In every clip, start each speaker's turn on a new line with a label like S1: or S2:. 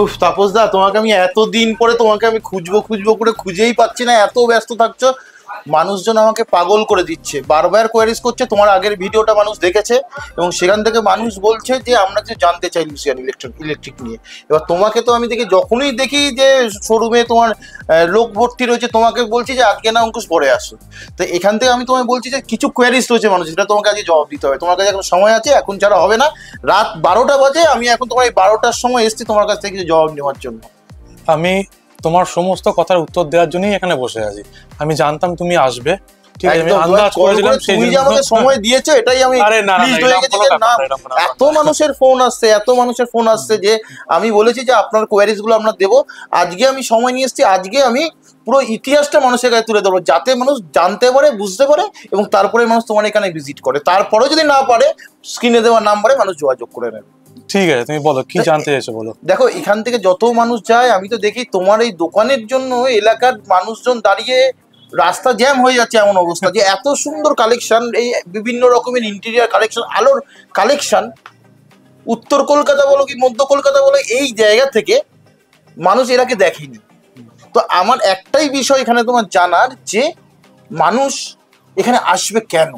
S1: উফ তাপস দা, তোমাকে আমি এতদিন পরে তোমাকে আমি খুঁজবো খুঁজবো করে খুঁজেই পাচ্ছি না, এত ব্যস্ত থাকছো। মানুষজন আমাকে পাগল করে দিচ্ছে, বারবার কোয়ারিজ করছে। তোমার আগের ভিডিওটা মানুষ দেখেছে এবং সেখান থেকে মানুষ বলছে যে আমরা যে জানতে চাই লুসিয়ান ইলেকট্রিক নিয়ে। এবার তোমাকে তো আমি দেখি, যখনই দেখি যে শোরুমে তোমার লোক ভর্তি রয়েছে, তোমাকে বলছি যে আজকে না অঙ্কুশ পরে আসো। তো এখান থেকে আমি তোমায় বলছি যে কিছু কোয়ারিজ রয়েছে মানুষ, যেটা তোমাকে আজকে জবাব দিতে হবে। তোমার কাছে এখন সময় আছে, এখন ছাড়া হবে না। রাত 12টা বাজে, আমি এখন তোমার এই 12টার সময় এসছি তোমার কাছ থেকে কিছু জবাব নেওয়ার জন্য।
S2: আমি তোমার সমস্ত কথার উত্তর দেওয়ার জন্যই এখানে বসে আছি। আমি জানতাম তুমি আসবে, ঠিক আছে, আমি আন্দাজ করেছিলাম।
S1: তুমি যে আমাকে সময় দিয়েছো এটাই আমি এত মানুষের ফোন আসছে, এত মানুষের ফোন আসছে যে আমি বলেছি যে আপনার কোয়ারিজ গুলো আমরা দেবো। আজকে আমি সময় নিয়ে এসেছি, আজকে আমি পুরো ইতিহাসটা মানুষের কাছে তুলে ধরবো, যাতে মানুষ জানতে পারে, বুঝতে পারে এবং তারপরে মানুষ তোমার এখানে ভিজিট করে। তারপরেও যদি না পারে, স্ক্রিনে দেওয়া নাম্বারে মানুষ যোগাযোগ করে নেবে।
S2: ঠিক আছে, তুমি বলো কি জানতে চাইছো বলো।
S1: দেখো, এখান থেকে যত মানুষ যায়, আমি তো দেখি তোমার এই দোকানের জন্য এলাকার মানুষজন দাঁড়িয়ে, রাস্তা জ্যাম হয়ে যাচ্ছে এমন অবস্থা যে এত সুন্দর কালেকশন, এই বিভিন্ন রকমের ইন্টেরিয়ার কালেকশন, আলোর কালেকশন, উত্তর কলকাতা বলো কি মধ্য কলকাতা বলো, এই জায়গা থেকে মানুষ এর আগে দেখেনি। তো আমার একটাই বিষয় এখানে তোমার জানার, যে মানুষ এখানে আসবে কেন।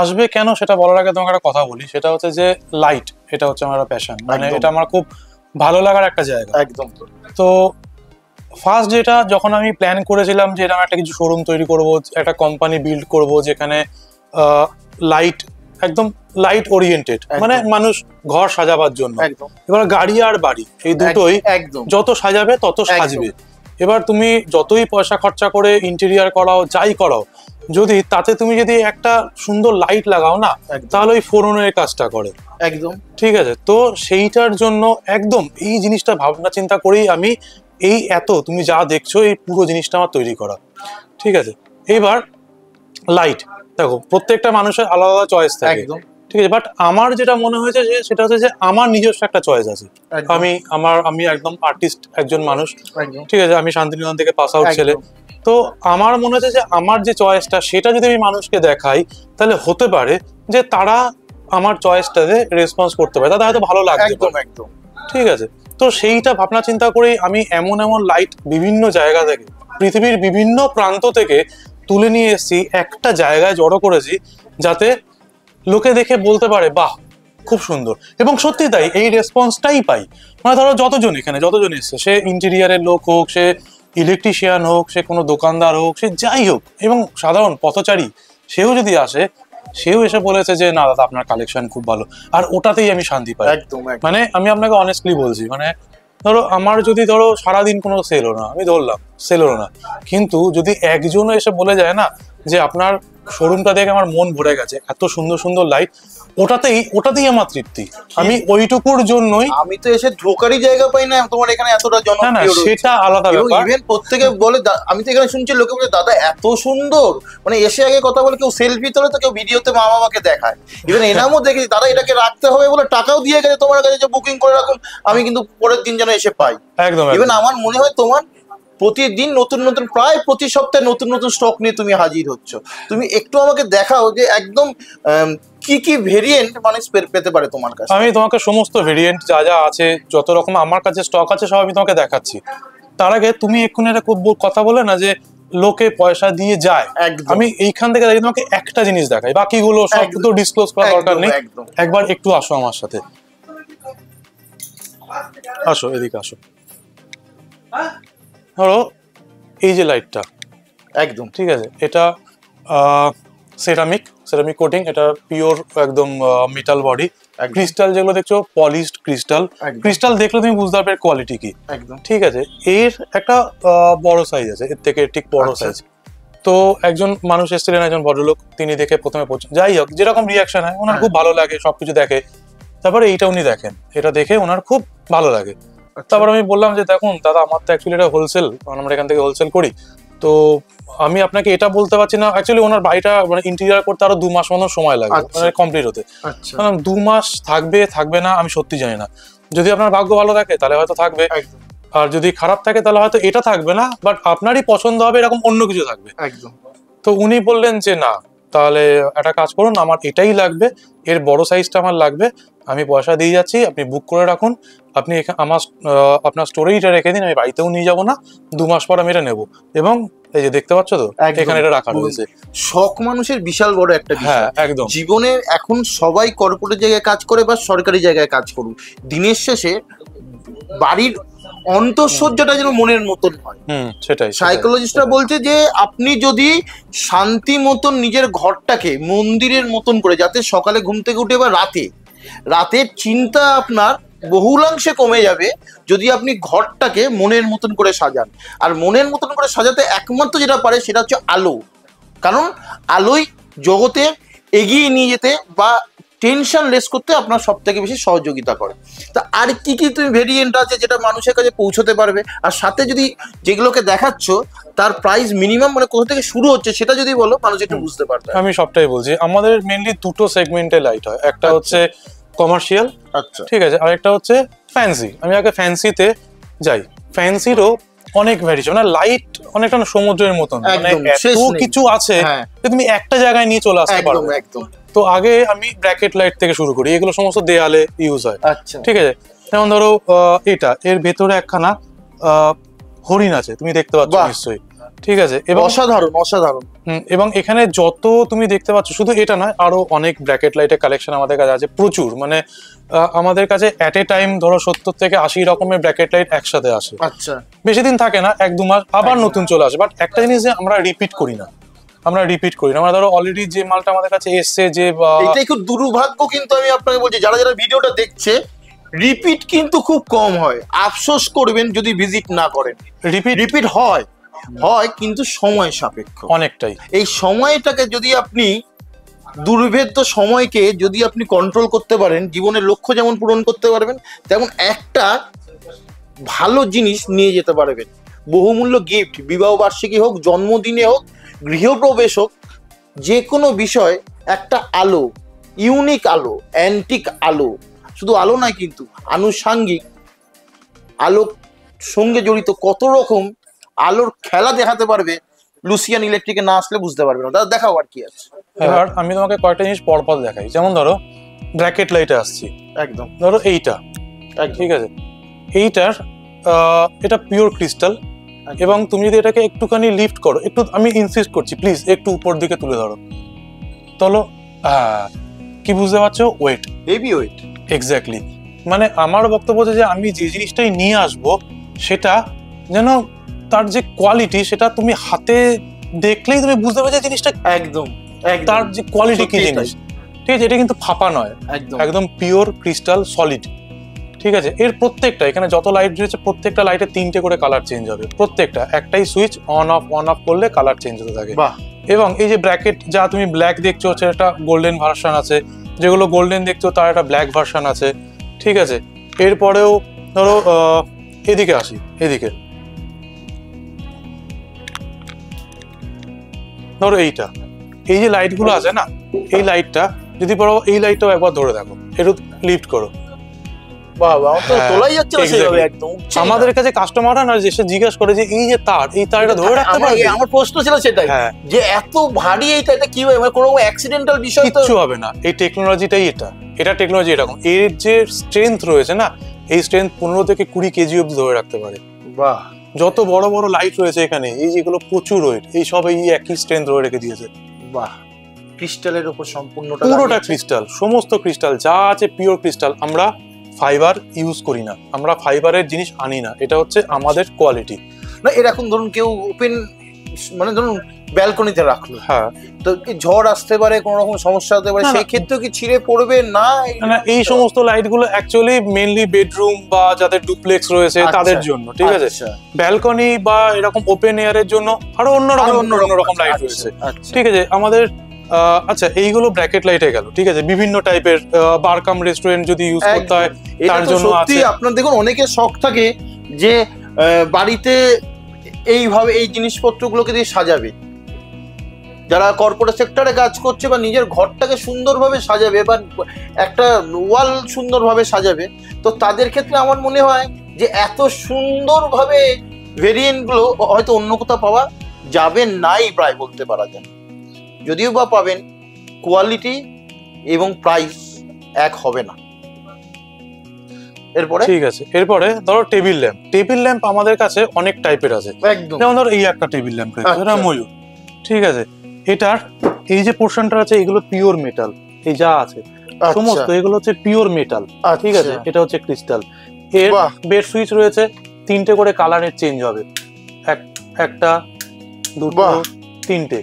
S2: আসবে কেন সেটা বলার আগে তোমাকে একটা কথা বলি, সেটা হচ্ছে যে লাইট, এটা হচ্ছে আমার প্যাশন, মানে এটা আমার খুব ভালো লাগার একটা জায়গা।
S1: একদম।
S2: তো ফার্স্ট যেটা, যখন আমি প্ল্যান করেছিলাম যে এরকম একটা কিছু শোরুম তৈরি করব, একটা কোম্পানি বিল্ড করব যেখানে লাইট, একদম লাইট ওরিয়েন্টেড, মানে মানুষ ঘর সাজাবার জন্য। এবার গাড়ি আর বাড়ি এই দুটোই যত সাজাবে তত সাজবে। এবার তুমি যতই পয়সা খরচা করে ইন্টেরিয়ার করাও, যাই করাও, যদি তাতে তুমি যদি একটা সুন্দর লাইট লাগাও না, তাহলে ওই ফোরনের কাজটা করে।
S1: একদম
S2: ঠিক আছে। তো সেইটার জন্য একদম এই জিনিসটা ভাবনা চিন্তা করেই আমি এই এত তুমি যা দেখছো এই পুরো জিনিসটা আমার তৈরি করা। ঠিক আছে। এবার লাইট দেখো, প্রত্যেকটা মানুষের আলাদা আলাদা চয়েস থাকে, ঠিক আছে, বাট আমার যেটা মনে হয়েছে যে সেটা হচ্ছে যে আমার নিজস্ব একটা চয়েস আছে। আমি একদম আর্টিস্ট একজন মানুষ, ঠিক আছে, আমি শান্তিনিকেতন থেকে পাস আউট ছেলে। তো আমার মনে হচ্ছে যে আমার যে চয়েসটা, সেটা যদি আমি মানুষকে দেখাই, তাহলে হতে পারে যে তারা আমার চয়েসটাতে রেসপন্স করতে পারে, তাদের হয়তো ভালো লাগবে।
S1: একদম
S2: ঠিক আছে। তো সেইটা ভাবনা চিন্তা করেই আমি এমন এমন লাইট বিভিন্ন জায়গা থেকে, পৃথিবীর বিভিন্ন প্রান্ত থেকে তুলে নিয়ে এসেছি, একটা জায়গায় জড়ো করেছি, যাতে লোকে দেখে বলতে পারে বাহ খুব সুন্দর। এবং সত্যি তাই, এই রেসপন্সটাই পাই। মানে ধরো যতজন এসছে, সে ইন্টেরিয়ারের লোক হোক, সে ইলেকট্রিশিয়ান হোক, সে কোনো দোকানদার হোক, সে যাই হোক, এবং সাধারণ পথচারী সেও যদি আসে, সেও এসে বলেছে যে না দাদা আপনার কালেকশন খুব ভালো, আর ওটাতেই আমি শান্তি পাই।
S1: একদম
S2: মানে আমি আপনাকে অনেস্টলি বলছি, মানে ধরো আমার যদি ধরো সারাদিন কোনো সেল হলো না, আমি ধরলাম সেল হলো না, কিন্তু যদি একজনও এসে বলে যায় না যে আপনার শোরুমটা দেখে আমার মন ভরে গেছে, এত সুন্দর সুন্দর লাইট, ওটাতেই আমার তৃপ্তি। আমি ওইটুকুর জন্যই,
S1: আমি তো এসে ঢোকারই জায়গা পাই না তোমার এখানে এতটা
S2: না না
S1: জনপ্রিয় রয়েছে।
S2: সেটা আলাদা
S1: এবং
S2: ব্যাপার।
S1: ইভেন প্রত্যেকে বলে আমি তো এখানে শুনছি লোকে বলে দাদা এত সুন্দর, মানে এসে আগে কথা বলে কেউ সেলফি তোলে তো কেউ ভিডিওতে মা বাবাকে দেখায়। ইভেন এনামও দেখেছি দাদা এটাকে রাখতে হবে বলে টাকাও দিয়ে গেছে তোমার কাছে যে বুকিং করে রাখুন, আমি কিন্তু পরের দিন যেন এসে পাই।
S2: একদম
S1: ইভেন
S2: একদম।
S1: আমার মনে হয় তোমার প্রতিদিন নতুন নতুন, প্রায় প্রতি সপ্তাহে নতুন নতুন স্টক নিয়ে তুমি হাজির হচ্ছ। তুমি একটু আমাকে দেখাও যে একদম কি কি ভেরিয়েন্ট মানুষ পেতে পারে তোমার কাছে।
S2: আমি তোমাকে সমস্ত ভেরিয়েন্ট যা যা আছে, যত রকম আমার কাছে স্টক আছে সব আমি তোমাকে দেখাচ্ছি। তার আগে তুমি এক্ষুনি একটা খুব কথা বলে না যে লোকে পয়সা দিয়ে যায়,
S1: একদম।
S2: আমি এইখান থেকে দাঁড়িয়ে তোমাকে একটা জিনিস দেখাই, বাকিগুলো সব তো ডিসক্লোজ করার দরকার নেই।
S1: একদম।
S2: একবার একটু আসো আমার সাথে, আসো এদিকে আসো। ধরো এই যে লাইটটা,
S1: একদম
S2: ঠিক আছে, এটা সেরামিক কোটিং, এটা পিওর একদম মেটাল বডি।
S1: একদম।
S2: ক্রিস্টাল যেগুলো দেখছো পলিশড ক্রিস্টাল,
S1: একদম।
S2: ক্রিস্টাল দেখলে তুমি বুঝতে পারবে কোয়ালিটি কি।
S1: একদম
S2: ঠিক আছে, এর একটা বড় সাইজ আছে, এর থেকে ঠিক বড়
S1: আচ্ছা।
S2: সাইজ। তো একজন মানুষ এসেছিলেন, একজন ভদ্রলোক, তিনি দেখে প্রথমে যাই হোক যেরকম রিয়াকশন হয় ওনার খুব ভালো লাগে, সবকিছু দেখে, তারপরে এইটা উনি দেখেন, এটা দেখে ওনার খুব ভালো লাগে। তারপর আমি বললাম যে দেখুন দাদা আমার তো অ্যাকচুয়ালি এটা হোলসেল, আমরা এখান থেকে হোলসেল করি, তো আমি আপনাকে এটা বলতে পারছি না, অ্যাকচুয়ালি ওনার বাড়িটা মানে ইন্টেরিয়ার করতে আরো 2 মাস মতো সময় লাগবে মানে কমপ্লিট হতে।
S1: আচ্ছা।
S2: 2 মাস থাকবে না আমি সত্যি জানি না, যদি আপনার ভাগ্য ভালো থাকে তাহলে হয়তো থাকবে,
S1: একদম
S2: আর যদি খারাপ থাকে তাহলে হয়তো এটা থাকবে না, বাট আপনারই পছন্দ হবে এরকম অন্য কিছু থাকবে।
S1: একদম।
S2: তো উনি বললেন যে না তাহলে একটা কাজ করুন, আমার এটাই লাগবে, এর বড় সাইজটা আমার লাগবে, আমি পয়সা দিয়ে যাচ্ছি, আপনি বুক করে রাখুন, আপনি আপনার স্টোরেই এটা রেখে দিন, আমি বাড়িতেও নিয়ে যাবো না, 2 মাস পর আমি এটা নেবো। এবং এই যে দেখতে পাচ্ছ তো এখানে এটা রাখা রয়েছে।
S1: শখ মানুষের বিশাল বড় একটা
S2: হ্যাঁ
S1: বিষয়
S2: একদম।
S1: জীবনে। এখন সবাই কর্পোরেট জায়গায় কাজ করে বা সরকারি জায়গায় কাজ করুন, দিনের শেষে বাড়ির অন্তঃসজ্জাটা যেন মনের মতন হয়।
S2: সেটাই
S1: সাইকোলজিস্টরা বলছে যে আপনি যদি শান্তি মতন নিজের ঘরটাকে মন্দিরের মতন করে, যাতে সকালে ঘুম থেকে উঠে বা রাতের চিন্তা আপনার বহুলাংশে কমে যাবে যদি আপনি ঘরটাকে মনের মতন করে সাজান। আর মনের মতন করে সাজাতে একমাত্র যেটা পারে সেটা হচ্ছে আলো, কারণ আলোই জগতে এগিয়ে নিয়ে যেতে বা টেনশন লেস করতে আপনার সব থেকে বেশি সহযোগিতা করে। তা আর কি কি তুমি ভেরিয়েন্ট আছে যেটা মানুষের কাছে পৌঁছতে পারবে, আর সাথে যদি যেগুলোকে দেখাচ্ছ তার প্রাইস মিনিমাম মানে কোথা থেকে শুরু হচ্ছে সেটা যদি বলো মানুষ একটু বুঝতে পারবে।
S2: আমি সবটাই বলছি, আমাদের মেইনলি 2টো সেগমেন্টে লাইট হয়, একটা হচ্ছে কমার্শিয়াল,
S1: আচ্ছা
S2: ঠিক আছে, আর একটা হচ্ছে ফ্যান্সি। আমি আগে ফ্যান্সিতে যাই। ফ্যান্সিরও অনেক ভ্যারিয়েশন, মানে লাইট অনেকটা সমুদ্রের মতন, মানে এত কিছু আছে যে তুমি একটা জায়গায় নিয়ে চলে আসতে পারো।
S1: একদম।
S2: তো আগে আমি ব্র্যাকেট লাইট থেকে শুরু করি, এগুলো সমস্ত দেয়ালে ইউজ হয়।
S1: আচ্ছা
S2: ঠিক আছে, যেমন ধরো এর ভেতরে একখানা হরিণ আছে, তুমি দেখতে পাচ্ছ নিশ্চয়ই, ঠিক আছে, এবং
S1: অসাধারণ।
S2: এবং এখানে যত তুমি দেখতে পাচ্ছ, শুধু এটা নয় আরো অনেক ব্র্যাকেট লাইটের কালেকশন আমাদের কাছে আছে প্রচুর, মানে আমাদের কাছে অ্যাট এ টাইম ধরো 70 থেকে 80 রকমের ব্র্যাকেট লাইট একসাথে আসে।
S1: আচ্ছা,
S2: বেশি দিন থাকে না, 1-2 মাস আবার নতুন চলে আসে। বাট একটা জিনিস যে আমরা রিপিট করি না, আমরা ধরো অলরেডি যে মালটা আমাদের কাছে এসছে, যে
S1: এটাই খুব দুর্ভাগ্য, কিন্তু আমি আপনাকে বলছি যারা যারা ভিডিওটা দেখছে রিপিট কিন্তু খুব কম হয়। আফসোস করবেন যদি ভিজিট না করেন। রিপিট হয় কিন্তু সময় সাপেক্ষ
S2: অনেকটাই।
S1: এই সময়টাকে যদি আপনি দুর্ভেদ্য সময়কে যদি আপনি কন্ট্রোল করতে পারেন, জীবনের লক্ষ্য যেমন পূরণ করতে পারবেন, তেমন একটা ভালো জিনিস নিয়ে যেতে পারবেন। বহুমূল্য গিফট, বিবাহ বার্ষিকী হোক, জন্মদিনে হোক, গৃহপ্রবেশ হোক, যে কোনো বিষয় একটা আলো, ইউনিক আলো, অ্যান্টিক আলো, শুধু আলো নয় কিন্তু আনুষাঙ্গিক আলোর সঙ্গে জড়িত কত রকম আলোর খেলা দেখাতে পারবে। লুসিয়ান ইলেকট্রিকে না আসলে বুঝতে পারবে না। দাদা দেখাও আর কি আছে।
S2: এবার আমি তোমাকে কয়েকটা জিনিস পরপর দেখাই। যেমন ধরো ব্র্যাকেট লাইটে আসছি,
S1: একদম
S2: ধরো এইটা, ঠিক আছে, এইটার এটা পিওর ক্রিস্টাল, এবং তুমি যদি এটাকে একটুখানি লিফট করো, একটু আমি ইনসিস্ট করছি প্লিজ একটু উপর দিকে তুলে ধরো, চলো, কি বুঝতে পারছো? Wait,
S1: heavy weight.
S2: এক্স্যাক্টলি, মানে আমার বক্তব্য যে আমি যে জিনিসটাই নিয়ে আসবো সেটা যেন তার যে কোয়ালিটি সেটা তুমি হাতে দেখলেই তুমি বুঝতে পারছো জিনিসটা
S1: একদম একদম।
S2: তার যে কোয়ালিটি কি
S1: সত্যিই
S2: জিনিস, ঠিক আছে, এটা কিন্তু ফাঁপা নয়,
S1: একদম
S2: একদম পিওর ক্রিস্টাল সলিড, ঠিক আছে। এর প্রত্যেকটা এখানে যত লাইট রয়েছে প্রত্যেকটা লাইটে 3টে করে কালার চেঞ্জ হবে, প্রত্যেকটা একটাই সুইচ অন অফ করলে কালার চেঞ্জ হতে থাকে।
S1: বাহ।
S2: এবং এই যে ব্র্যাকেট যা তুমি ব্ল্যাক দেখছো হচ্ছে একটা গোল্ডেন ভার্সন আছে, যেগুলো গোল্ডেন দেখছো তার একটা ব্ল্যাক ভার্সন আছে, ঠিক আছে। এরপরেও ধরো এদিকে আসি, এদিকে ধরো এইটা, এই যে লাইটগুলো আছে না, এই লাইটটা যদি পারো এই লাইটটাও একবার ধরে দেখো, একটু লিফট করো।
S1: বাহ বাহ, তো
S2: হ্যাঁ,
S1: তোলাই যাচ্ছে না
S2: exactly.
S1: সেভাবে, একদম উঠছেই না।
S2: আমাদের কাছে কাস্টমাররা না এসে জিজ্ঞাসা করে যে এই যে তার, এই তারটা ধরে রাখতে পারবে?
S1: আমার প্রশ্ন ছিল সেটাই,
S2: হ্যাঁ,
S1: যে এত ভারী এইটা, এটা কি হয়, মানে কোনো অ্যাক্সিডেন্টাল বিষয় তো
S2: কিচ্ছু হবে না, এই টেকনোলজিটাই এটা টেকনোলজি এরকম। এর যে স্ট্রেংথ রয়েছে না, এই স্ট্রেংথ 15 থেকে 20 কেজি অব্দি ধরে রাখতে পারে।
S1: বাহ।
S2: যত বড় বড় লাইট রয়েছে এখানে, এই যেগুলো প্রচুর ওয়েট, এই সব এই একই স্ট্রেংথ ধরে রেখে দিয়েছে।
S1: বাহ, ক্রিস্টালের উপর সম্পূর্ণটা
S2: পুরোটা
S1: লাগিয়েছে।
S2: ক্রিস্টাল, সমস্ত ক্রিস্টাল যা আছে পিওর ক্রিস্টাল। আমরা ফাইবার ইউজ করি না, আমরা ফাইবারের জিনিস আনি না, এটা হচ্ছে আমাদের কোয়ালিটি।
S1: না এরকম ধরুন কেউ ওপেন, মানে ধরুন ব্যালকনিতে রাখলো,
S2: হ্যাঁ,
S1: তো এই ঝড় আসতে পারে, কোনো রকম সমস্যা হতে পারে,
S2: না, না।
S1: সেই ক্ষেত্রে কি ছিঁড়ে পড়বে না?
S2: না, এই সমস্ত লাইট গুলো অ্যাকচুয়ালি মেইনলি বেডরুম বা যাদের ডুপ্লেক্স রয়েছে
S1: আচ্ছা,
S2: তাদের জন্য, ঠিক আছে।
S1: আচ্ছা,
S2: ব্যালকনি বা এরকম ওপেন এয়ারের জন্য আরো অন্যরকম লাইট রয়েছে,
S1: আচ্ছা।
S2: ঠিক আছে। আমাদের আচ্ছা, এইগুলো ব্র্যাকেট লাইটে গেল, ঠিক আছে। বিভিন্ন টাইপের বারকাম রেস্টুরেন্ট যদি ইউজ করতে হয়
S1: এটা
S2: তার
S1: তো
S2: জন্য
S1: সত্যি
S2: আছে।
S1: আপনার দেখুন অনেকের শখ থাকে যে বাড়িতে এইভাবে এই জিনিসপত্রগুলোকে দিয়ে সাজাবে, যারা কর্পোরেট সেক্টরে কাজ করছে বা নিজের ঘরটাকে সুন্দরভাবে সাজাবে বা একটা ওয়াল সুন্দরভাবে সাজাবে, তো তাদের ক্ষেত্রে আমার মনে হয় যে এত সুন্দরভাবে ভেরিয়েন্টগুলো হয়তো অন্য কোথাও পাওয়া যাবে নাই, প্রায় বলতে পারা যায়। যদিও বা পাবেন, কোয়ালিটি এবং প্রাইস এক হবে না। এরপরে
S2: ঠিক আছে, এরপরে ধরো টেবিল ল্যাম্প আমাদের কাছে অনেক টাইপের আছে।
S1: একদম
S2: যেমন ধরো এই একটা টেবিল ল্যাম্প রয়েছে,
S1: আচ্ছা।
S2: এটা ময়ূর, ঠিক আছে। এটার এই যে পোর্শনটা আছে এগুলো পিওর মেটাল, এই যা আছে সমস্ত এগুলো হচ্ছে পিওর মেটাল, ঠিক আছে। এটা হচ্ছে ক্রিস্টাল। এর
S1: বাহ।
S2: বেড সুইচ রয়েছে, 3টে করে কালারের চেঞ্জ হবে, একটা দুটো
S1: বাহ।
S2: 3টে,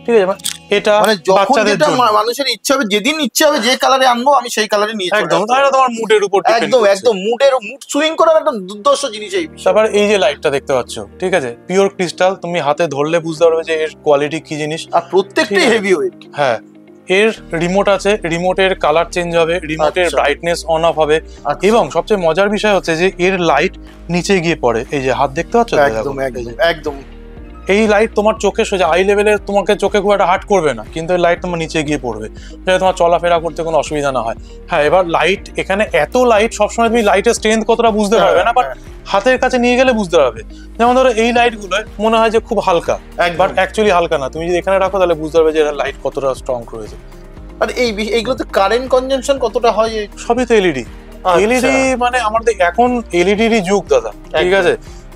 S2: ঠিক আছে। এটা
S1: মানে যখন
S2: বাচ্চাদের
S1: যেটা
S2: জন্য
S1: মানুষের ইচ্ছা হবে, যেদিন ইচ্ছা হবে যে কালারে আনবো আমি সেই কালারে নিয়ে চলে
S2: একদম,
S1: আসবো।
S2: তাহলে তোমার মুডের উপর depend
S1: একদম
S2: করছে।
S1: একদম মুড সুইং করার একটা দুর্ধর্ষ জিনিস এই বিষয়।
S2: তারপর এই যে লাইটটা দেখতে পাচ্ছ, ঠিক আছে, পিওর ক্রিস্টাল, তুমি হাতে ধরলে বুঝতে পারবে যে এর কোয়ালিটি কি জিনিস।
S1: আর প্রত্যেকটাই
S2: ঠিক আছে।
S1: Heavy weight.
S2: হ্যাঁ, এর রিমোট আছে, রিমোটের কালার চেঞ্জ হবে, রিমোটের
S1: আচ্ছা।
S2: ব্রাইটনেস অন অফ হবে। এবং সবচেয়ে মজার বিষয় হচ্ছে যে এর লাইট নিচে গিয়ে পড়ে, এই যে হাত দেখতে পাচ্ছ তো, দেখো,
S1: একদম
S2: এই
S1: একদম
S2: যে।
S1: একদম
S2: এই লাইট তোমার চোখে সোজা আই লেভেলে তোমাকে চোখে খুব একটা হার্ট করবে না, কিন্তু এই লাইট তোমার নিচে গিয়ে পড়বে, যাতে তোমার চলাফেরা করতে কোনো অসুবিধা না হয়। হ্যাঁ, এবার লাইট, এখানে এত লাইট সবসময় তুমি লাইটের স্ট্রেংথ কতটা বুঝতে পারবে না, বাট হাতের কাছে নিয়ে গেলে বুঝতে পারবে। যেমন ধরো এই লাইট গুলো মনে হয় যে খুব হালকা, বাট অ্যাকচুয়ালি হালকা না। তুমি যদি এখানে রাখো তাহলে বুঝতে পারবে যে এর লাইট কতটা স্ট্রং রয়েছে।
S1: আর এইগুলোতে কারেন্ট কনজাম্পশন কতটা হয়?
S2: সবই তো এলইডি। এলইডি মানে আমাদের এখন এলইডিরই যুগ দাদা, ঠিক আছে।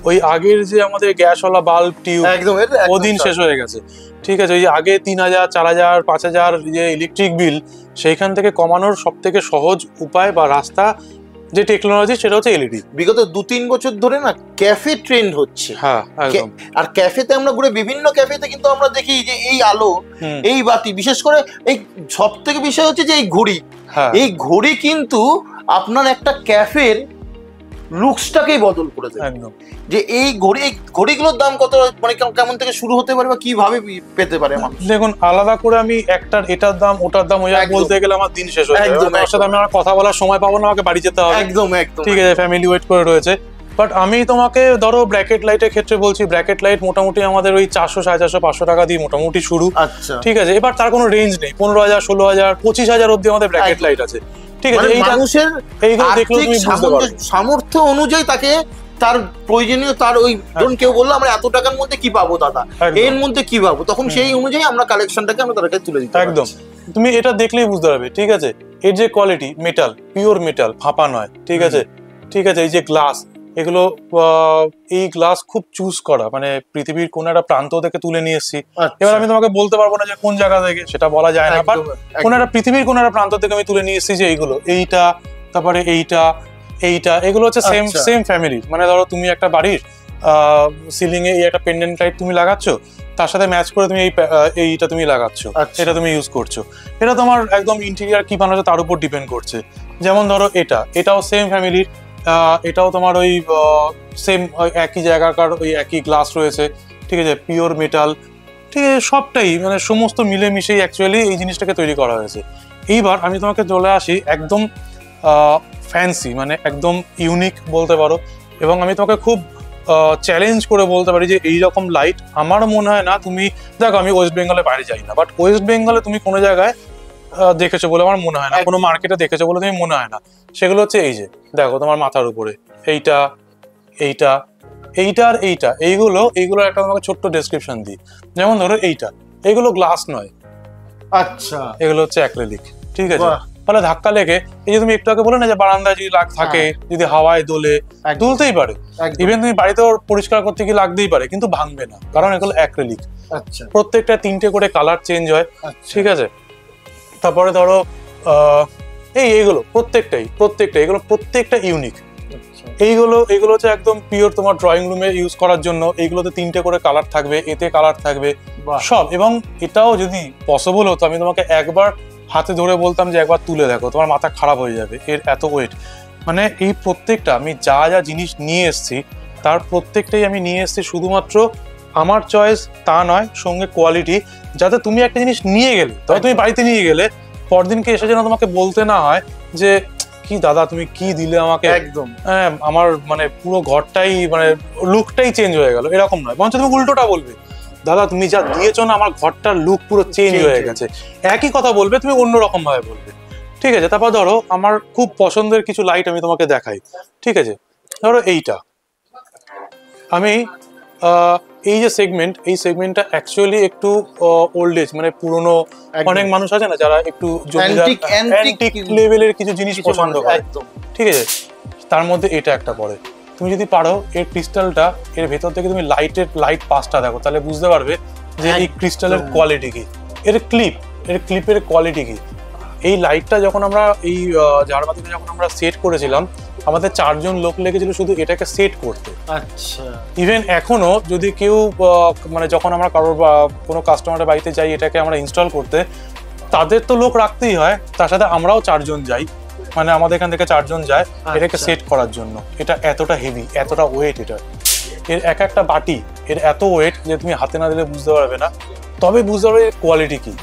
S2: ওই আগের যে আমাদের গ্যাসওয়ালা বাল্ব টিউব
S1: একদম
S2: ওদিন শেষ হয়ে গেছে, ঠিক আছে। ওই আগে 3000 4000 5000 যে ইলেকট্রিক বিল, সেইখান থেকে কমানোর সব থেকে সহজ উপায় বা রাস্তা যে টেকনোলজি, সেটা হচ্ছে এলইডি।
S1: বিগত 2-3 বছর ধরে না ক্যাফে ট্রেন্ড হচ্ছে।
S2: হ্যাঁ, একদম।
S1: আর ক্যাফেতে আমরা ঘুরে বিভিন্ন ক্যাফেতে কিন্তু আমরা দেখি যে এই আলো, এই বাতি, বিশেষ করে এই সব থেকে বিষয় হচ্ছে যে এই ঘড়ি, এই ঘড়ি কিন্তু আপনার একটা ক্যাফের লুকসটাকেই বদল করে দেয়।
S2: একদম।
S1: যে এই ঘড়িগুলোর দাম কত, মানে কেমন থেকে শুরু হতে পারে বা কিভাবে পেতে পারে মানুষ?
S2: দেখুন, আলাদা করে আমি একটার এটার দাম ওটার দাম ওই বলতে গেলে আমার দিন শেষ হয়ে যাবে, আমার সাথে আমি আর কথা বলার সময় পাবো না, আমাকে বাড়ি যেতে হবে।
S1: একদম একদম
S2: ঠিক আছে, ফ্যামিলি ওয়েট করে রয়েছে। বাট আমি তোমাকে ধরো ব্র্যাকেট লাইটের ক্ষেত্রে বলছি, ব্র্যাকেট লাইট মোটামুটি আমাদের ওই 400 450 500 টাকা দিয়ে মোটামুটি শুরু।
S1: আচ্ছা,
S2: ঠিক আছে। এবার তার কোনো রেঞ্জ নেই, 15000 16000 25000 অব্দি আমাদের ব্র্যাকেট লাইট আছে, ঠিক আছে। এই মানুষের এইগুলো দেখলে তুমি বুঝতে পারবে
S1: সামর্থ্য অনুযায়ী তাকে তার প্রয়োজনীয়, তার ওই ধরুন কেউ বললো আমরা এত টাকার মধ্যে কি পাবো দাদা, এর মধ্যে কি পাবো, তখন সেই অনুযায়ী আমরা কালেকশনটাকে আমরা তার কাছে তুলে দিতে
S2: একদম। তুমি এটা দেখলেই বুঝতে পারবে, ঠিক আছে। এর যে কোয়ালিটি, মেটাল, পিওর মেটাল, ফাঁপা নয়, ঠিক আছে, ঠিক আছে। এই যে গ্লাস, এগুলো এই গ্লাস খুব চুজ করা, মানে পৃথিবীর কোন একটা প্রান্ত থেকে তুলে নিয়ে এসেছি। এবার আমি তোমাকে বলতে পারবো না যে কোন জায়গা থেকে, সেটা বলা যায় না, বাট কোন একটা পৃথিবীর কোন একটা প্রান্ত থেকে আমি তুলে নিয়ে এসেছি যে এইগুলো, এইটা, তারপরে এইটা, এইটা, এগুলো হচ্ছে সেম ফ্যামিলি। মানে ধরো তুমি একটা বাড়ির সিলিং এ এই একটা পেন্ডেন্ট লাইট তুমি লাগাচ্ছ, তার সাথে ম্যাচ করে তুমি এইটা তুমি লাগাচ্ছ, এটা তুমি ইউজ করছো। এটা তোমার একদম ইন্টেরিয়ার কি বানাচ্ছো তার উপর ডিপেন্ড করছে। যেমন ধরো এটাও সেম ফ্যামিলির, এটাও তোমার ওই সেম একই জায়গাকার ওই একই গ্লাস রয়েছে, ঠিক আছে, পিওর মেটাল, ঠিক আছে, সবটাই মানে সমস্ত মিলেমিশেই অ্যাকচুয়ালি এই জিনিসটাকে তৈরি করা হয়েছে। এইবার আমি তোমাকে চলে আসি একদম ফ্যান্সি, মানে একদম ইউনিক বলতে পারো, এবং আমি তোমাকে খুব চ্যালেঞ্জ করে বলতে পারি যে এইরকম লাইট আমার মনে হয় না তুমি, দেখো আমি ওয়েস্ট বেঙ্গলের বাইরে যাই না, বাট ওয়েস্ট বেঙ্গলে তুমি কোনো জায়গায় দেখেছো বলে আমার মনে হয় না, কোনো মার্কেটে দেখেছো বলে তুমি মনে হয় না। সেগুলো হচ্ছে এই যে দেখো তোমার মাথার উপরে এইটা, এইটা, এইটা আর এইটা, এইগুলো একটা তোমাকে ছোট্ট ডেসক্রিপশন দিই। যেমন ধরো এইগুলো গ্লাস নয়,
S1: আচ্ছা,
S2: এগুলো হচ্ছে অ্যাক্রিলিক, ঠিক আছে। ফলে ধাক্কা লেগে, এই যে তুমি একটু আগে বলে না যে বারান্দায় যদি থাকে, যদি হাওয়ায় দোলে, দুলতেই পারে, ইভেন তুমি বাড়িতেও পরিষ্কার করতে গিয়ে লাগতেই পারে, কিন্তু ভাঙবে না, কারণ এগুলো অ্যাক্রিলিক।
S1: আচ্ছা,
S2: প্রত্যেকটা 3টে করে কালার চেঞ্জ হয়, ঠিক আছে। তারপরে ধরো এইগুলো প্রত্যেকটা ইউনিক। এইগুলো হচ্ছে একদম পিওর তোমার ড্রয়িং রুমে ইউজ করার জন্য। এইগুলোতে 3টে করে কালার থাকবে, এতে কালার থাকবে সব। এবং এটাও যদি পসিবল হতো আমি তোমাকে একবার হাতে ধরে বলতাম যে একবার তুলে দেখো, তোমার মাথা খারাপ হয়ে যাবে, এর এত ওয়েট। মানে এই প্রত্যেকটা আমি যা যা জিনিস নিয়ে এসেছি তার প্রত্যেকটাই আমি নিয়ে এসেছি শুধুমাত্র আমার চয়েস তা নয়, সঙ্গে কোয়ালিটি, যাতে তুমি একটা জিনিস নিয়ে গেলে, তবে তুমি বাড়িতে নিয়ে গেলে পরদিনকে এসে যেন তোমাকে বলতে না হয় যে কি দাদা তুমি কি দিলে আমাকে,
S1: একদম
S2: আমার মানে পুরো ঘরটাই মানে লুকটাই চেঞ্জ হয়ে গেল, এরকম নয়। বরঞ্চ তুমি উল্টোটা বলবে, দাদা তুমি যা দিয়েছো না আমার ঘরটার লুক পুরো চেঞ্জ হয়ে গেছে, একই কথা বলবে, তুমি অন্যরকম ভাবে বলবে, ঠিক আছে। তারপর ধরো আমার খুব পছন্দের কিছু লাইট আমি তোমাকে দেখাই, ঠিক আছে। ধরো আমি এই যে এই সেগমেন্টটা অ্যাকচুয়ালি একটু ওল্ড এজ, মানে পুরনো, অনেক মানুষ আছে না যারা একটু অ্যান্টিক লেভেলের কিছু জিনিস পছন্দ করে, ঠিক আছে। তার মধ্যে এটা একটা পড়ে। তুমি যদি পারো এর ক্রিস্টালটা, এর ভেতর থেকে তুমি লাইট পাসটা দেখো, তাহলে বুঝতে পারবে যে এই ক্রিস্টালের কোয়ালিটি কি, এর ক্লিপের কোয়ালিটি কি। এই লাইটটা যখন আমরা এই ঝাড়বাতিটা যখন আমরা সেট করেছিলাম, আমাদের 4 জন লোক লেগেছিল শুধু এটাকে সেট করতে।
S1: আচ্ছা,
S2: ইভেন এখনো যদি কেউ মানে যখন আমরা কারোর বা কোনো কাস্টমারের বাড়িতে যাই এটাকে আমরা ইনস্টল করতে, তাদের তো লোক রাখতেই হয়, তার সাথে আমরাও 4 জন যাই, মানে আমাদের এখান থেকে 4 জন যায় এটাকে সেট করার জন্য। এটা এতটা হেভি, এতটা ওয়েট, এর একটা বাটি এর এত ওয়েট যে তুমি হাতে না দিলে বুঝতে পারবে না, তবে বুঝতে পারবে এর কোয়ালিটি কি।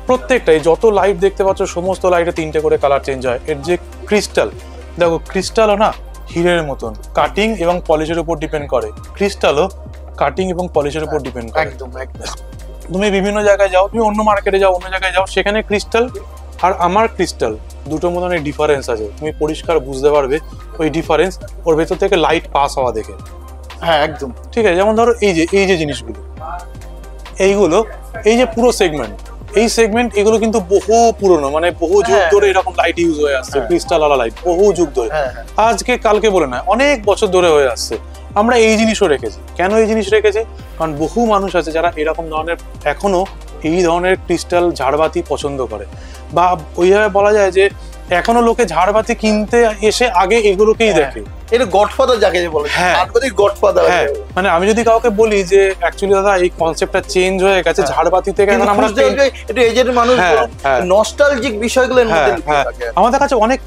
S2: প্রত্যেকটাই যত লাইট দেখতে পাচ্ছ সমস্ত লাইটে 3টে করে কালার চেঞ্জ হয়। এর যে ক্রিস্টাল, দেখো ক্রিস্টালও না হিরের মতন, কাটিং এবং পলিশের উপর ডিপেন্ড করে। ক্রিস্টালও কাটিং এবং পলিশের উপর ডিপেন্ড করে।
S1: একদম।
S2: তুমি বিভিন্ন জায়গায় যাও, তুমি অন্য মার্কেটে যাও, অন্য জায়গায় যাও, সেখানে ক্রিস্টাল আর আমার ক্রিস্টাল দুটোর মধ্যে অনেক ডিফারেন্স আছে, তুমি পরিষ্কার বুঝতে পারবে ওই ডিফারেন্স ওর ভেতর থেকে লাইট পাস হওয়া দেখে।
S1: হ্যাঁ একদম,
S2: ঠিক আছে। যেমন ধরো এই যে জিনিসগুলো, এই যে পুরো সেগমেন্ট এগুলো কিন্তু বহু পুরনো, মানে বহু যুগ ধরে এরকম লাইট ইউজ হয়ে আসছে, ক্রিস্টাল আলা লাইট বহু যুগ ধরে, আজকে কালকে বলে না, অনেক বছর ধরে হয়ে আসছে। আমরা এই জিনিসও রেখেছি। কেন এই জিনিস রেখেছি? কারণ বহু মানুষ আছে যারা এরকম ধরনের এখনো এই ধরনের ক্রিস্টাল ঝাড়বাতি পছন্দ করে, বা ওইভাবে বলা যায় যে এখনো লোকে ঝাড়বাতি কিনতে এসে আগে এগুলোকেই দেখে।
S1: এটা গডফাদার যাকে বলে, ঝাড়বাতির গডফাদার।
S2: হ্যাঁ, মানে আমি যদি কাউকে বলি যে অ্যাকচুয়ালি দাদা এই কনসেপ্টটা চেঞ্জ হয়ে গেছে, ঝাড়বাতি থেকে এখন আমরা
S1: একটু এজেড মানুষ নস্টালজিক বিষয়গুলোর মধ্যে থাকে।
S2: আমাদের কাছে অনেক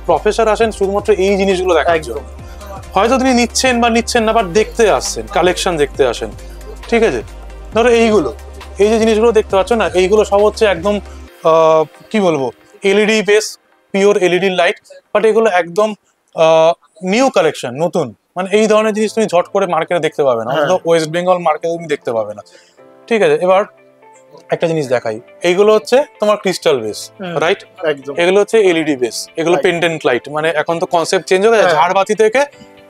S2: প্রফেসর আসেন শুধুমাত্র এই জিনিসগুলো দেখার জন্য। হয়তো তিনি নিচ্ছেন না, বাট দেখতে আসছেন, কালেকশন দেখতে আসেন, ঠিক আছে। ধরো এই যে জিনিসগুলো দেখতে পাচ্ছ না, এইগুলো সব হচ্ছে একদম কি বলবো, LED base, pure LED light, but এগুলো একদম নিউ কালেকশন, নতুন। মানে এই ধরনের জিনিস তুমি ঝট করে মার্কেটে দেখতে পাবে না, ওয়েস্ট বেঙ্গল মার্কেটে তুমি দেখতে পাবে না, ঠিক আছে। এবার একটা জিনিস দেখাই, এইগুলো হচ্ছে তোমার ক্রিস্টাল বেস, রাইট? এগুলো হচ্ছে এলইডি বেস, এগুলো পেন্ডেন্ট লাইট, মানে এখন তো কনসেপ্ট চেঞ্জ হয়ে গেছে, ঝাড়বাতি থেকে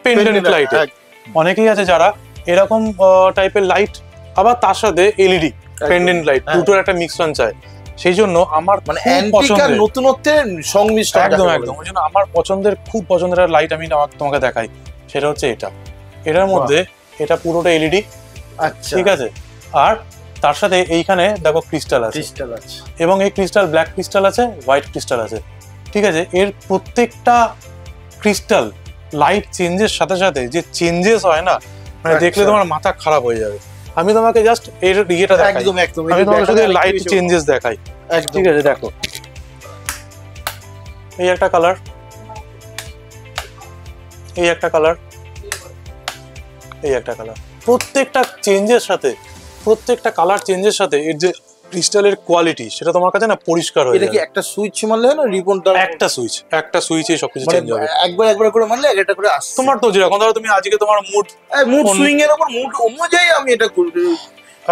S2: পেন্ডেন্ট লাইট। অনেকেই আছে যারা এরকম টাইপের লাইট, আবার তার সাথে এলইডি পেন্ডেন্ট লাইট, দুটোর একটা মিশ্রণ চায়। সেই জন্য আমার
S1: মানে অ্যান্টিকার নতুনত্বের সংমিশ্রণ,
S2: একদম। ওই জন্য আমার খুব পছন্দের লাইট আমি তোমাকে দেখাই, সেটা হচ্ছে এটার মধ্যে এটা পুরোটা এলইডি, ঠিক আছে। আর তার সাথে এইখানে দেখো ক্রিস্টাল আছে, এবং এই ক্রিস্টাল ব্ল্যাক ক্রিস্টাল আছে, হোয়াইট ক্রিস্টাল আছে, ঠিক আছে। এর প্রত্যেকটা ক্রিস্টাল লাইট চেঞ্জের সাথে সাথে যে চেঞ্জেস হয় না, মানে দেখলে তোমার মাথা খারাপ হয়ে যাবে। আমি তোমাকে জাস্ট এর ইয়েটা দেখাই,
S1: একদম একদম
S2: আমি তোমাকে শুধু লাইট চেঞ্জেস দেখাই। ঠিক আছে, দেখো এই একটা কালার, এই একটা কালার, এই একটা কালার, প্রত্যেকটা চেঞ্জের সাথে, প্রত্যেকটা কালার চেঞ্জের সাথে এর যে ক্রিস্টালের কোয়ালিটি সেটা তোমার কাছে না পরিষ্কার হয়ে
S1: এটা কি
S2: যাবে।
S1: একটা সুইচ মারলে হয় না রিবনটা?
S2: একটা সুইচে সবকিছু
S1: মানে
S2: চেঞ্জ হবে।
S1: একবার করে মারলে একটা করে আসছে।
S2: তোমার তো যেরকম ধরো তুমি আজকে তোমার মুড
S1: সুইং এর উপর মুড অনুযায়ী আমি এটা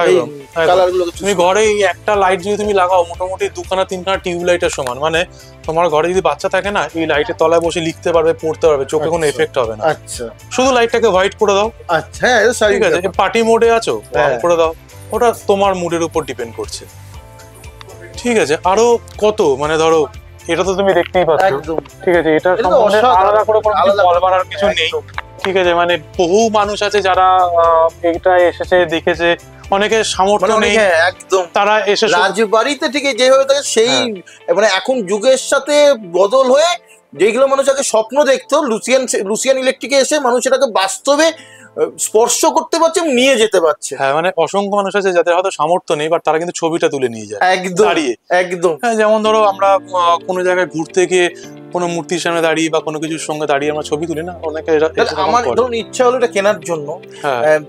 S2: একদম
S1: কালারগুলো
S2: তুমি ঘরে এই একটা লাইট যদি তুমি লাগাও মোটামুটি 2-3খানা টিউব লাইটের সমান, মানে তোমার ঘরে যদি বাচ্চা থাকে না এই লাইটের তলায় বসে লিখতে পারবে, পড়তে পারবে, চোখে কোনো এফেক্ট হবে না।
S1: আচ্ছা,
S2: শুধু লাইটটাকে হোয়াইট করে দাও।
S1: আচ্ছা, হ্যাঁ
S2: ঠিক আছে, পার্টি মোডে আছো করে দাও, ওটা তোমার মুডের উপর ডিপেন্ড করছে। ঠিক আছে, আরো কত, মানে ধরো এটা তো তুমি দেখতেই পাচ্ছ।
S1: একদম
S2: ঠিক আছে, এটা সম্বন্ধে আলাদা করে কোনো কিছু বলবার আর কিছু নেই। ঠিক আছে, মানে বহু মানুষ আছে যারা এটা এসেছে দেখেছে, অনেকের সামর্থ্য নেই,
S1: একদম
S2: তারা এসে
S1: রাজবাড়িতে ঠিক যেভাবে থাকে সেই মানে এখন যুগের সাথে বদল হয়ে যেগুলো মানুষ আগে স্বপ্ন দেখতো, লুসিয়ান ইলেকট্রিকে এসে মানুষ এটাকে বাস্তবে স্পর্শ করতে পারছে এবং নিয়ে যেতে পারছে।
S2: হ্যাঁ, মানে অসংখ্য মানুষ আছে যাদের হয়তো সামর্থ্য নেই, বাট তারা কিন্তু ছবিটা তুলে নিয়ে যায়
S1: একদম
S2: দাঁড়িয়ে।
S1: একদম
S2: হ্যাঁ, যেমন ধরো আমরা কোনো জায়গায় ঘুরতে গিয়ে কোনো মূর্তির সামনে দাঁড়িয়ে বা কোনো কিছুর সঙ্গে দাঁড়িয়ে আমরা ছবি তুলি না, অনেকে।
S1: আমার ধরুন ইচ্ছা হলো এটা কেনার জন্য,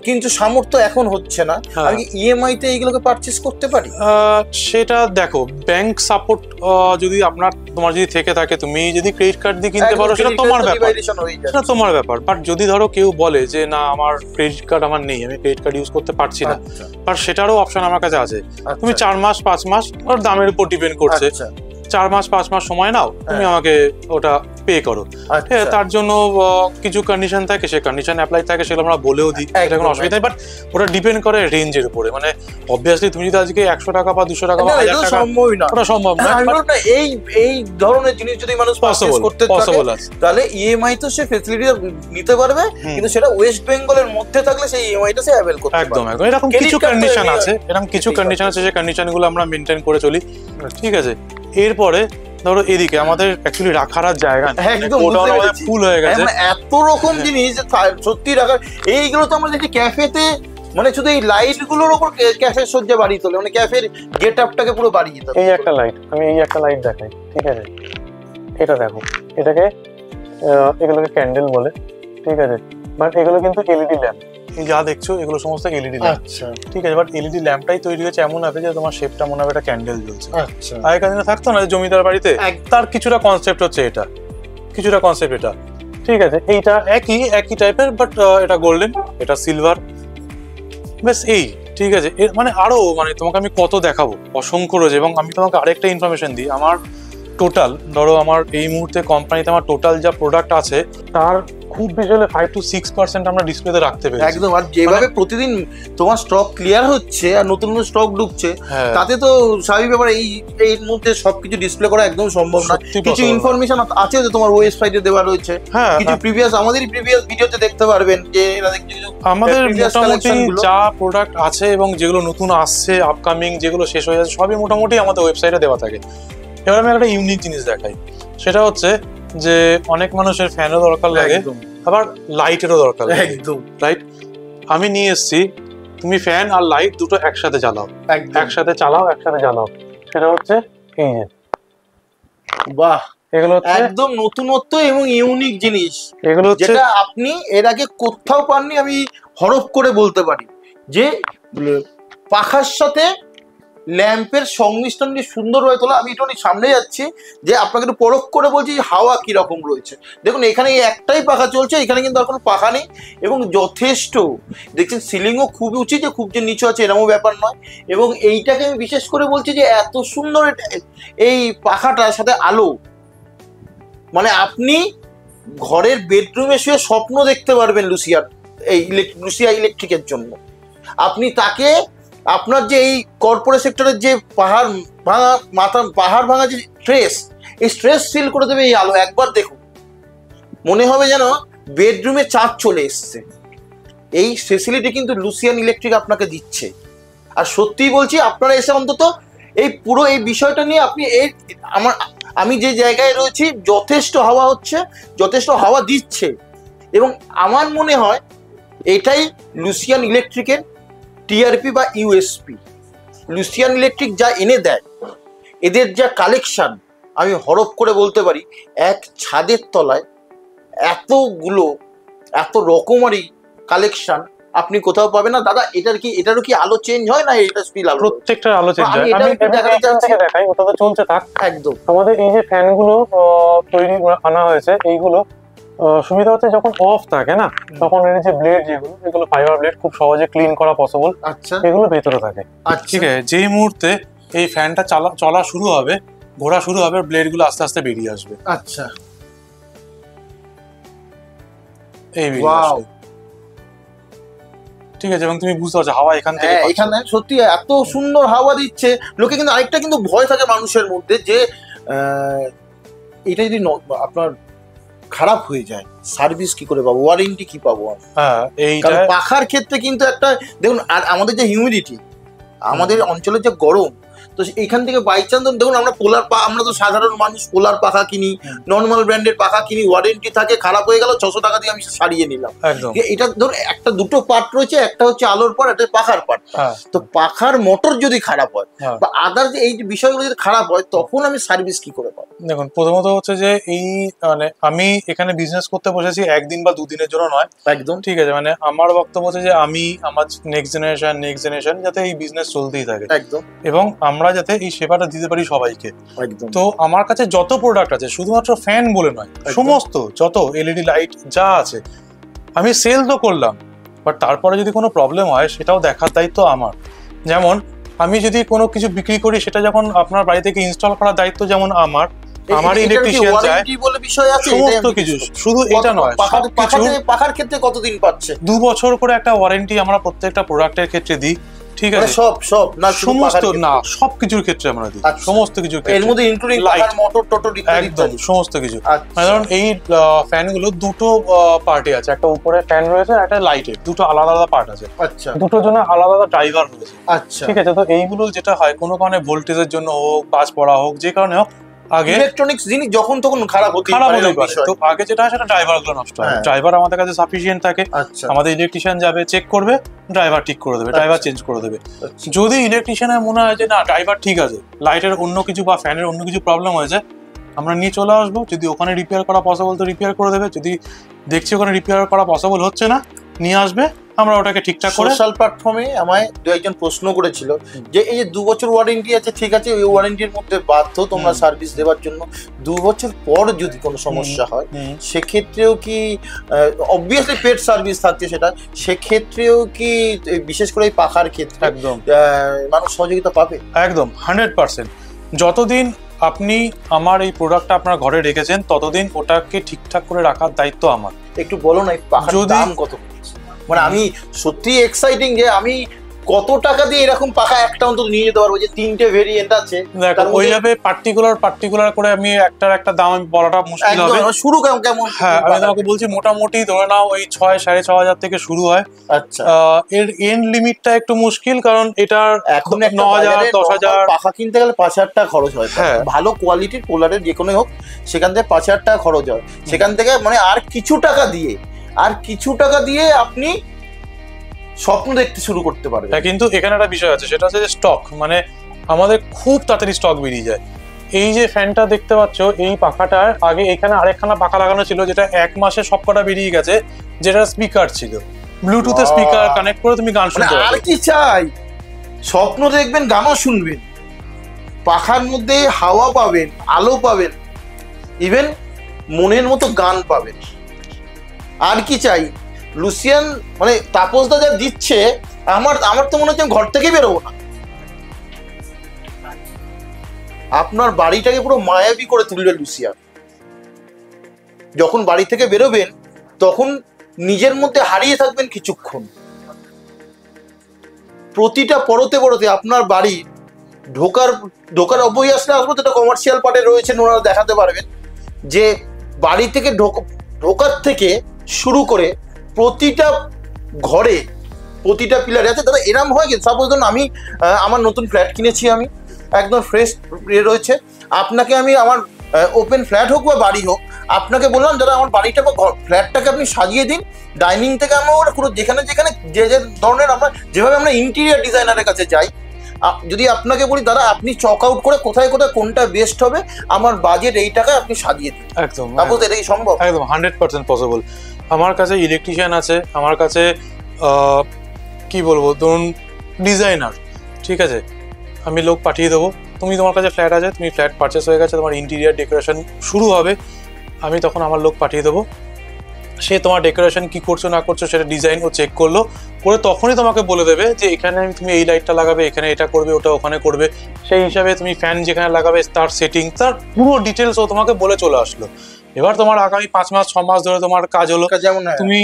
S1: কিন্তু সামর্থ্য এখন হচ্ছে না, আমি ইএমআই তে এইগুলোকে পারচেজ করতে পারি?
S2: সেটা দেখো, ব্যাংক সাপোর্ট যদি তোমার যদি থেকে থাকে, তুমি যদি ক্রেডিট কার্ড দিয়ে কিনতে পারো সেটা তোমার ব্যাপার, সেটা তোমার ব্যাপার। বাট যদি ধরো কেউ বলে যে না আমার ক্রেডিট কার্ড আমার নেই, আমি ক্রেডিট কার্ড ইউজ করতে পারছি না, বাট সেটারও অপশন আমার কাছে আছে। তুমি 4 মাস 5 মাস, ওর দামের উপর ডিপেন্ড করছে, 4 মাস 5 মাস সময় নাও, তুমি আমাকে ওটা পে করো। তার জন্য কিছু কন্ডিশন থাকে, সেই কন্ডিশন অ্যাপ্লাই থাকে, সেগুলো আমরা বলেও দিই, এটা কোনো অসুবিধা নেই। বাট ওটা ডিপেন্ড করে রেঞ্জের উপরে, মানে অবভিয়াসলি তুমি যদি আজকে 100 টাকা বা 200 টাকা বা 1000 টাকা, সম্ভবই না, ওটা সম্ভব না।
S1: এই ধরনের জিনিস যদি মানুষ পারচেজ করতে থাকে তাহলে ইএমআই তো সে ফ্যাসিলিটি নিতে পারবে, কিন্তু সেটা ওয়েস্ট বেঙ্গলের মধ্যে থাকলে সেই ইএমআইটা সে অ্যাভেল করতে পারবে।
S2: একদম একদম, এরকম কিছু কন্ডিশন আছে, এরকম কিছু কন্ডিশন আছে, সেই কন্ডিশনগুলো আমরা মেনটেন করে চলি। ঠিক আছে, এরপরে ধরো এদিকে আমাদের অ্যাকচুয়ালি রাখার আর জায়গা নেই,
S1: একদম
S2: ফুল হয়ে গেছে,
S1: এত রকম জিনিস সত্যি রাখার। এইগুলো তো আমরা দেখি ক্যাফেতে, মানে শুধু এই লাইট গুলোর উপর ক্যাফের সজ্জা বাড়িয়ে তোলে, মানে ক্যাফের গেট আপটাকে পুরো বাড়িয়ে তোলে।
S2: এই একটা লাইট, আমি এই একটা লাইট দেখাই। ঠিক আছে, এটা দেখো, এটাকে এগুলোকে ক্যান্ডেল বলে। ঠিক আছে, বাট এগুলো কিন্তু এলইডি ল্যাম্প। এই যা দেখছো এগুলো সমস্ত এলইডি ল্যাম্প। আচ্ছা, ঠিক আছে, বাট এলইডি ল্যাম্পটাই তৈরি হয়েছে এমন ভাবে যে তোমার শেপটা মনে হবে একটা ক্যান্ডেল জ্বলছে। আচ্ছা, আগেকার দিনে থাকতো না জমিদার বাড়িতে, তার কিছুটা কনসেপ্ট হচ্ছে এটা, কিছুটা কনসেপ্ট এটা। ঠিক আছে, এইটা একই টাইপের, বাট এটা গোল্ডেন, এটা সিলভার, বেশ এই। ঠিক আছে, মানে আরো, মানে তোমাকে আমি কত দেখাবো, অসংখ্য রয়েছে। এবং আমি তোমাকে আরেকটা ইনফরমেশন দিই, আমার টোটাল ধরো আমার এই মুহূর্তে কোম্পানিতে আমার টোটাল যা প্রোডাক্ট আছে তার খুব বেশি হলে 5 to 6% আমরা ডিসপ্লেতে রাখতে পেরেছি।
S1: একদম, আর যেভাবে প্রতিদিন তোমার স্টক ক্লিয়ার হচ্ছে আর নতুন নতুন স্টক ঢুকছে, তাতে তো স্বাভাবিক ব্যাপার এই মুহূর্তে সবকিছু ডিসপ্লে করা একদম সম্ভব না। কিছু ইনফরমেশন আছে যে তোমার ওয়েবসাইটে দেওয়া রয়েছে, কিছু আমাদেরই প্রিভিয়াস ভিডিওতে দেখতে পারবেন যে
S2: আমাদের মোটামুটি যা প্রোডাক্ট আছে এবং যেগুলো নতুন আসছে, আপকামিং যেগুলো শেষ হয়ে যাচ্ছে, সবই মোটামুটি আমাদের ওয়েবসাইটে দেওয়া থাকে। এবার আমি একটা ইউনিক জিনিস দেখাই, সেটা হচ্ছে যে অনেক মানুষের ফ্যানও দরকার লাগে, আবার লাইটেরও দরকার লাগে। একদম রাইট, আমি নিয়ে এসেছি, তুমি ফ্যান আর লাইট দুটো একসাথে জ্বালাও, একসাথে জ্বালাও। সেটা হচ্ছে এই যে,
S1: বাহ, এগুলো একদম নতুনত্ব এবং ইউনিক জিনিস, এগুলো যেটা আপনি এর আগে কোথাও পাননি। আমি হরফ করে বলতে পারি যে পাখার সাথে ল্যাম্পের সংমিশ্রণ সুন্দরভাবে তোলা। আমি একটু সামনে যাচ্ছি যে আপনাকে একটু পরখ করে বলছি হাওয়া কি রকম রয়েছে। দেখুন এখানে একটাই পাখা চলছে, এখানে কিন্তু আর কোনো পাখা নেই, এবং যথেষ্ট দেখছেন সিলিংও খুব উঁচু, যে খুব যে নিচু আছে এরকমও ব্যাপার নয়। এবং এইটাকে আমি বিশেষ করে বলছি যে এত সুন্দর এই পাখাটার সাথে আলো, মানে আপনি ঘরের বেডরুমে শুয়ে স্বপ্ন দেখতে পারবেন লুসিয়া ইলেকট্রিকের জন্য। আপনি তাকে আপনার যে এই কর্পোরেট সেক্টরের যে পাহাড় ভাঙা যে স্ট্রেস, এই স্ট্রেস ফিল করে দেবে এই আলো। একবার দেখুন, মনে হবে যেন বেডরুমে চাঁদ চলে এসছে। এই ফেসিলিটি কিন্তু লুসিয়ান ইলেকট্রিক আপনাকে দিচ্ছে। আর সত্যিই বলছি, আপনারা এসে অন্তত এই পুরো এই বিষয়টা নিয়ে আপনি আমি যে জায়গায় রয়েছি যথেষ্ট হাওয়া হচ্ছে, যথেষ্ট হাওয়া দিচ্ছে, এবং আমার মনে হয় এটাই লুসিয়ান ইলেকট্রিকের টিআরপি বা ইউএসপি লুসিয়ান ইলেকট্রিক যা এনে দেয়, এদের যা কালেকশন, আমি হরফ করে বলতে পারি এক ছাদের তলায় এত রকমারি কালেকশন আপনি কোথাও পাবেন না দাদা। এটারও কি আলো চেঞ্জ হয় না? এটা স্পিল আলো,
S2: প্রত্যেকটা আলো চেঞ্জ হয়।
S1: আমি দেখাতে চাচ্ছি,
S2: দেখাই, ওটা তো চলছে থাক।
S1: একদম
S2: আমাদের এই যে ফ্যানগুলো তৈরি আনা হয়েছে, এইগুলো সুবিধা হচ্ছে যখন অফ থাকে না, তখন এর যে ব্লেড এগুলো ফাইবার ব্লেড, খুব সহজে ক্লিন করা পসিবল।
S1: আচ্ছা,
S2: এগুলো ভেতরে থাকে।
S1: আচ্ছা,
S2: ঠিক আছে, যেই মুহূর্তে এই ফ্যানটা চলা শুরু হবে, ঘোরা শুরু হবে, ব্লেড গুলো আস্তে আস্তে বেরিয়ে আসবে।
S1: আচ্ছা,
S2: এই বেরিয়ে আসবে। ঠিক আছে, এবং তুমি বুঝতে পারছো হাওয়া এখান থেকে,
S1: এখানে সত্যি এত সুন্দর হাওয়া দিচ্ছে। লোকে কিন্তু আরেকটা কিন্তু ভয় থাকে মানুষের মধ্যে যে এটা যদি আপনার খারাপ হয়ে যায়, সার্ভিস কি করে পাবো, ওয়ারেন্টি কি পাবো?
S2: হ্যাঁ,
S1: কারণ পাখার ক্ষেত্রে কিন্তু একটা দেখুন, আর আমাদের যে হিউমিডিটি, আমাদের অঞ্চলের যে গরম, তো এখান থেকে বাই চান্স দেখুন আমরা আমরা তো সাধারণ মানুষ পোলার পাখা কিনি, নর্মাল ব্র্যান্ডের পাখা কিনি, ওয়ারেন্টি থাকে, খারাপ হয়ে গেল 600 টাকা দিয়ে আমি সারিয়ে নিলাম। এটা ধরুন একটা দুটো পার্ট রয়েছে, একটা হচ্ছে আলোর পার্ট, একটা পাখার পার্ট। তো পাখার মোটর যদি খারাপ হয় বা আদার যে এই বিষয়গুলো যদি খারাপ হয়, তখন আমি সার্ভিস কি করে পাবো?
S2: দেখুন, প্রথমত হচ্ছে যে এই মানে আমি এখানে বিজনেস করতে বসেছি একদিন বা দুদিনের জন্য নয়, একদম। ঠিক আছে, মানে আমার বক্তব্য হচ্ছে যে আমি আমার নেক্সট জেনারেশন যাতে এই বিজনেস চলতেই থাকে, একদম, এবং আমরা যাতে এই সেবাটা দিতে পারি সবাইকে, একদম। তো আমার কাছে যত প্রোডাক্ট আছে, শুধুমাত্র ফ্যান বলে নয়, সমস্ত যত এলইডি লাইট যা আছে, আমি সেল তো করলাম, বাট তারপরে যদি কোনো প্রবলেম হয় সেটাও দেখার দায়িত্ব আমার। যেমন আমি যদি কোনো কিছু বিক্রি করি, সেটা যখন আপনার বাড়ি থেকে ইনস্টল করার দায়িত্ব যেমন আমার ইলেকট্রিশিয়ান যায়,
S1: বলে বিষয় আছে,
S2: সমস্ত কিছু, শুধু এটা নয়,
S1: পাখার ক্ষেত্রে কতদিন পাচ্ছে?
S2: 2 বছর করে একটা ওয়ারেন্টি আমরা প্রত্যেকটা প্রোডাক্টের ক্ষেত্রে দিই। ঠিক আছে,
S1: সব না,
S2: সমস্ত না, সবকিছুর ক্ষেত্রে আমরা দিই, সমস্ত কিছুর ক্ষেত্রে,
S1: এর মধ্যে ইনক্লুডিং লাইট, মোটর, টোটো,
S2: একদম সমস্ত কিছু। কারণ এই ফ্যানগুলো দুটো পার্টি আছে, একটা উপরে ফ্যান রয়েছে, একটা লাইটের, দুটো আলাদা আলাদা পার্ট আছে। আচ্ছা, দুটোর জন্য আলাদা আলাদা ড্রাইভার রয়েছে। আচ্ছা, ঠিক আছে। তো এইগুলো যেটা হয়, কোনো কারণে ভোল্টেজের জন্য হোক, বাজ পড়া হোক, যে কারণে হোক, আগে
S1: ইলেকট্রনিক্স জিনিস যখন তখন খারাপ হতে পারে।
S2: তো আগে যেটা হয় সেটা ড্রাইভার গুলো নষ্ট হয়, ড্রাইভার আমাদের কাছে সাফিসিয়েন্ট থাকে, আমাদের ইলেকট্রিশিয়ান যাবে, চেক করবে, ড্রাইভার ঠিক করে দেবে, ড্রাইভার চেঞ্জ করে দেবে। যদি ইলেকট্রিশিয়ানের মনে হয় যে না, ড্রাইভার ঠিক আছে, লাইটের অন্য কিছু বা ফ্যানের অন্য কিছু প্রবলেম হয়েছে, আমরা নিয়ে চলে আসবো। যদি ওখানে রিপেয়ার করা পসিবল তো রিপেয়ার করে দেবে, যদি দেখছি ওখানে রিপেয়ার করা পসিবল হচ্ছে না, নিয়ে আসবে, আমরা ওটাকে ঠিকঠাক করে।
S1: সোশ্যাল প্ল্যাটফর্মে আমায় দু একজন প্রশ্ন করেছিল যে এই যে 2 বছর ওয়ারেন্টি আছে, ঠিক আছে, ওই ওয়ারেন্টির মধ্যে বাধ্য তোমরা সার্ভিস দেওয়ার জন্য, 2 বছর পর যদি কোনো সমস্যা হয় সেক্ষেত্রেও কি, অবভিয়াসলি পেড সার্ভিস থাকছে সেটা, সেক্ষেত্রেও কি বিশেষ করে এই পাখার ক্ষেত্রে একদম মানুষ সহযোগিতা পাবে?
S2: একদম 100%। যতদিন আপনি আমার এই প্রোডাক্টটা আপনার ঘরে রেখেছেন, ততদিন ওটাকে ঠিকঠাক করে রাখার দায়িত্ব আমার।
S1: একটু বলো না, এই পাখার দাম কত? মানে আমি সত্যি এক্সাইটিং যে আমি কত টাকা দিয়ে এরকম পাখা একটা অন্তত নিয়ে যেতে পারবো, যে 3টে ভেরিয়েন্ট আছে।
S2: দেখো, ওইভাবে পার্টিকুলার করে আমি একটা দাম বলাটা মুশকিল হবে।
S1: শুরু কেমন?
S2: হ্যাঁ, আমি তোমাকে বলছি, মোটামুটি ধরে নাও ওই 6,000-6,500 থেকে শুরু হয়। আচ্ছা, এর এন্ড লিমিটটা একটু মুশকিল, কারণ এটার
S1: এখন 9,000-10,000 পাখা কিনতে গেলে 5,000 টাকা খরচ হয়। ভালো কোয়ালিটির পোলারের যে কোনো হোক, সেখান থেকে 5,000 টাকা খরচ হয়। সেখান থেকে মানে আর কিছু টাকা দিয়ে আপনি স্বপ্ন দেখতে শুরু করতে পারবে।
S2: কিন্তু এখানে একটা বিষয় আছে, সেটা হচ্ছে যে স্টক, মানে আমাদের খুব তাড়াতাড়ি স্টক বেরিয়ে যায়। এই যে ফ্যানটা দেখতে পাচ্ছ, এই পাখাটার আগে এখানে আরেকখানা পাখা লাগানো ছিল, যেটা 1 মাসে সবকটা বেরিয়ে গেছে, যেটা স্পিকার ছিল, ব্লুটুথে স্পিকার কানেক্ট করে তুমি গান শুনতে পারবে।
S1: আর কি চাই? স্বপ্ন দেখবেন, গানও শুনবেন, পাখার মধ্যে হাওয়া পাবেন, আলো পাবেন, ইভেন মনের মতো গান পাবেন। আর কি চাই? লুসিয়ান মানে তাপসদা যা দিচ্ছে, আমার তো মনে হচ্ছে ঘর থেকে বেরোবো না। আপনার বাড়িটাকে পুরো মায়াবী করে তুলবে লুসিয়ান। যখন বাড়ি থেকে বেরোবেন, তখন নিজের মধ্যে হারিয়ে থাকবেন কিছুক্ষণ। প্রতিটা পরতে আপনার বাড়ি ঢোকার অবধি আসবো, যেটা কমার্শিয়াল পার্টে রয়েছে, ওনারা দেখাতে পারবেন যে বাড়ি থেকে ঢোকার থেকে শুরু করে প্রতিটা ঘরে, প্রতিটা পিলারে আছে। দাদা এরম হয় কি, সাপোজ ধরুন আমি আমার নতুন ফ্ল্যাট কিনেছি, আমি একদম ফ্রেশ রয়েছে, আপনাকে আমি আমার ওপেন ফ্ল্যাট হোক বা বাড়ি হোক, আপনাকে বললাম দাদা আমার বাড়িটা বা ফ্ল্যাটটাকে আপনি সাজিয়ে দিন, ডাইনিং থেকে আমরা পুরো যেখানে যেখানে যে যে ধরনের আমরা যেভাবে আমরা ইন্টেরিয়ার ডিজাইনারের কাছে যাই, যদি আপনাকে বলি দাদা আপনি চক আউট করে কোথায় কোথায় কোনটা বেস্ট হবে, আমার বাজেট এই টাকায় আপনি সাজিয়ে দিন,
S2: একদম
S1: তারপর এটাই সম্ভব।
S2: একদম 100% পসিবল। আমার কাছে ইলেকট্রিশিয়ান আছে, আমার কাছে কি বলবো ধরুন ডিজাইনার, ঠিক আছে, আমি লোক পাঠিয়ে দেবো। তুমি তোমার কাছে ফ্ল্যাট আছে, তুমি ফ্ল্যাট পারচেস হয়ে গেছে, তোমার ইন্টেরিয়ার ডেকোরেশন শুরু হবে, আমি তখন আমার লোক পাঠিয়ে দেবো, সে তোমার ডেকোরেশন কি করছো না করছো সেটা ডিজাইন ও চেক করলো, করে তখনই তোমাকে বলে দেবে যে এখানে তুমি এই লাইটটা লাগাবে, এখানে এটা করবে, ওটা ওখানে করবে, সেই হিসাবে তুমি ফ্যান যেখানে লাগাবে তার সেটিং, তার পুরো ডিটেলস ও তোমাকে বলে চলে আসলো। এবার তোমার আগামী 5 মাস 6 মাস ধরে তোমার কাজ হলো,
S1: যেমন
S2: তুমি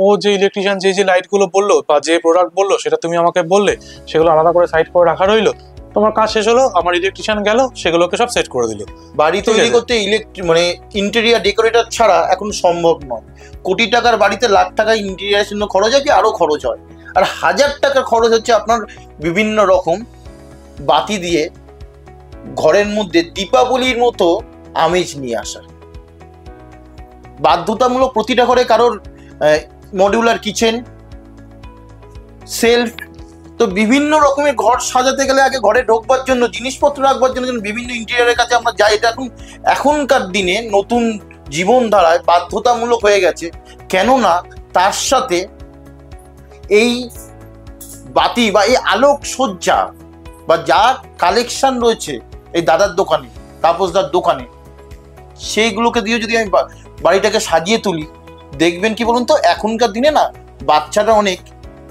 S2: ও যে ইলেকট্রিশিয়ান যে লাইটগুলো বললো বা যে প্রোডাক্ট বললো সেটা তুমি আমাকে বললে, সেগুলো আলাদা করে সাইড করে রাখা রইলো, তোমার কাজ শেষ হলো, আমার ইলেকট্রিশিয়ান গেল সেগুলোকে সব সেট করে দিল।
S1: বাড়ি তৈরি করতে মানে ইন্টেরিয়ার ডেকোরেটর ছাড়া এখন সম্ভব নয়। কোটি টাকার বাড়িতে লাখ টাকা ইন্টেরিয়ার জন্য খরচ হয়, কি আরো খরচ হয়, আর 1000 টাকা খরচ হচ্ছে আপনার বিভিন্ন রকম বাতি দিয়ে ঘরের মধ্যে দীপাবলির মতো আমেজ নিয়ে আসা। বাধ্যতামূলক প্রতিটা ঘরে কারোর মডিউলার কিচেন, সেলফ, তো বিভিন্ন রকমের ঘর সাজাতে গেলে আগে ঘরে ঢোকবার জন্য জিনিসপত্র রাখবার জন্য বিভিন্ন ইন্টেরিয়ারের কাছে আমরা যাই। এটা এখনকার দিনে নতুন জীবনধারায় বাধ্যতামূলক হয়ে গেছে, কেননা তার সাথে এই বাতি বা এই আলোক সজ্জা বা যা কালেকশন রয়েছে এই দাদার দোকানে, তাপসদার দোকানে, সেইগুলোকে দিয়ে যদি আমি বাড়িটাকে সাজিয়ে তুলি, দেখবেন কি বলুন তো, এখনকার দিনে না বাচ্চারা অনেক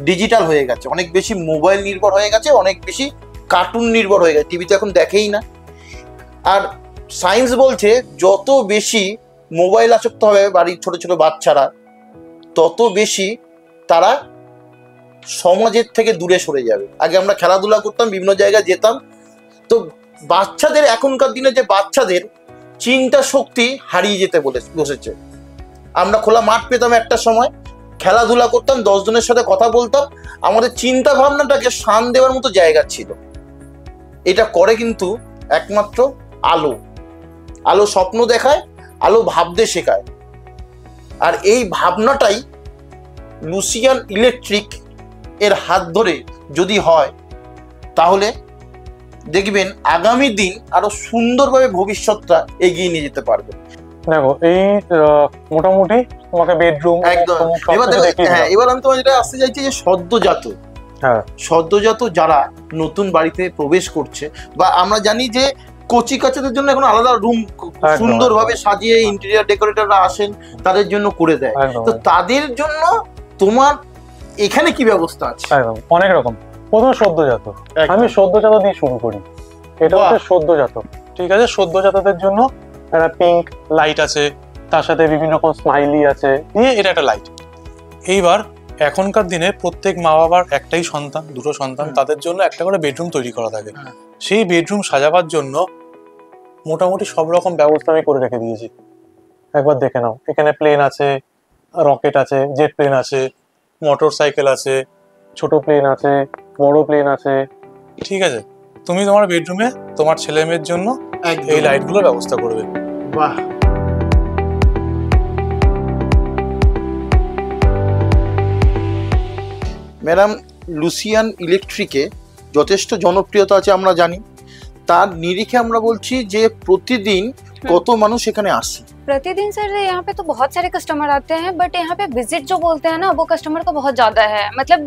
S1: ডিজিটাল হয়ে গেছে, অনেক বেশি মোবাইল নির্ভর হয়ে গেছে, অনেক বেশি কার্টুন নির্ভর হয়ে গেছে, টিভিতে এখন দেখেই না। আর সায়েন্স বলছে যত বেশি মোবাইল আসক্ত হবে বাড়ির ছোট ছোট বাচ্চারা, তত বেশি তারা সমাজের থেকে দূরে সরে যাবে। আগে আমরা খেলাধুলা করতাম, বিভিন্ন জায়গায় যেতাম, তো বাচ্চাদের এখনকার দিনে যে বাচ্চাদের চিন্তা শক্তি হারিয়ে যেতে বসেছে। আমরা খোলা মাঠ পেতাম একটা সময়, খেলাধুলা করতাম, 10 জনের সাথে কথা বলতাম, আমাদের চিন্তা ভাবনাটাকে শান দেওয়ার মতো জায়গা ছিল। এটা করে কিন্তু একমাত্র আলো। আলো স্বপ্ন দেখায়, আলো ভাবতে শেখায়, আর এই ভাবনাটাই লুসিয়ান ইলেকট্রিক এর হাত ধরে যদি হয়, তাহলে দেখবেন আগামী দিন আরো সুন্দরভাবে ভবিষ্যৎটা এগিয়ে নিয়ে যেতে পারবে।
S2: দেখো এই মোটামুটি তোমাকে বেডরুম
S1: একদম। এবার আমি তোমার যেটা আসতে চাইছি যে সদ্যজাত যারা নতুন বাড়িতে প্রবেশ করছে, বা আমরা জানি যে কচি কাচাদের জন্য এখন আলাদা রুম সুন্দরভাবে সাজিয়ে ইন্টেরিয়ার ডেকোরেটররা আসেন, তাদের জন্য করে দেয়, তো তাদের জন্য তোমার এখানে কি ব্যবস্থা আছে?
S2: অনেক রকম। প্রথমে সদ্যজাত, আমি সদ্যজাত দিয়ে শুরু করি। এটা হচ্ছে সদ্যজাত, ঠিক আছে। সদ্যজাতদের জন্য একটা পিঙ্ক লাইট আছে, তার সাথে বিভিন্ন রকম স্মাইলি আছে, দিয়ে এটা একটা লাইট। এইবার এখনকার দিনে প্রত্যেক মা বাবার একটাই সন্তান, দুটো সন্তান, তাদের জন্য একটা করে বেডরুম তৈরি করা থাকে। সেই বেডরুম সাজাবার জন্য মোটামুটি সব রকম ব্যবস্থা আমি করে রেখে দিয়েছি। একবার দেখে নাও, এখানে প্লেন আছে, রকেট আছে, জেট প্লেন আছে, মোটর সাইকেল আছে, ছোট প্লেন আছে, বড় প্লেন আছে, ঠিক আছে। তুমি তোমার বেডরুমে তোমার ছেলে মেয়ের জন্য এই লাইটগুলোর ব্যবস্থা করবে।
S1: বাহ, ম্যাডাম, লুসিয়ান ইলেকট্রিকে যথেষ্ট জনপ্রিয়তা আছে আমরা জানি, তার নিরিখে আমরা বলছি যে প্রতিদিন কত মানুষ এখানে আসে?
S3: प्रतिदिन सर यहाँ पे तो बहुत सारे कस्टमर आते हैं, बट यहाँ पे विजिट जो बोलते हैं ना, वो कस्टमर का बहुत ज़्यादा है, मतलब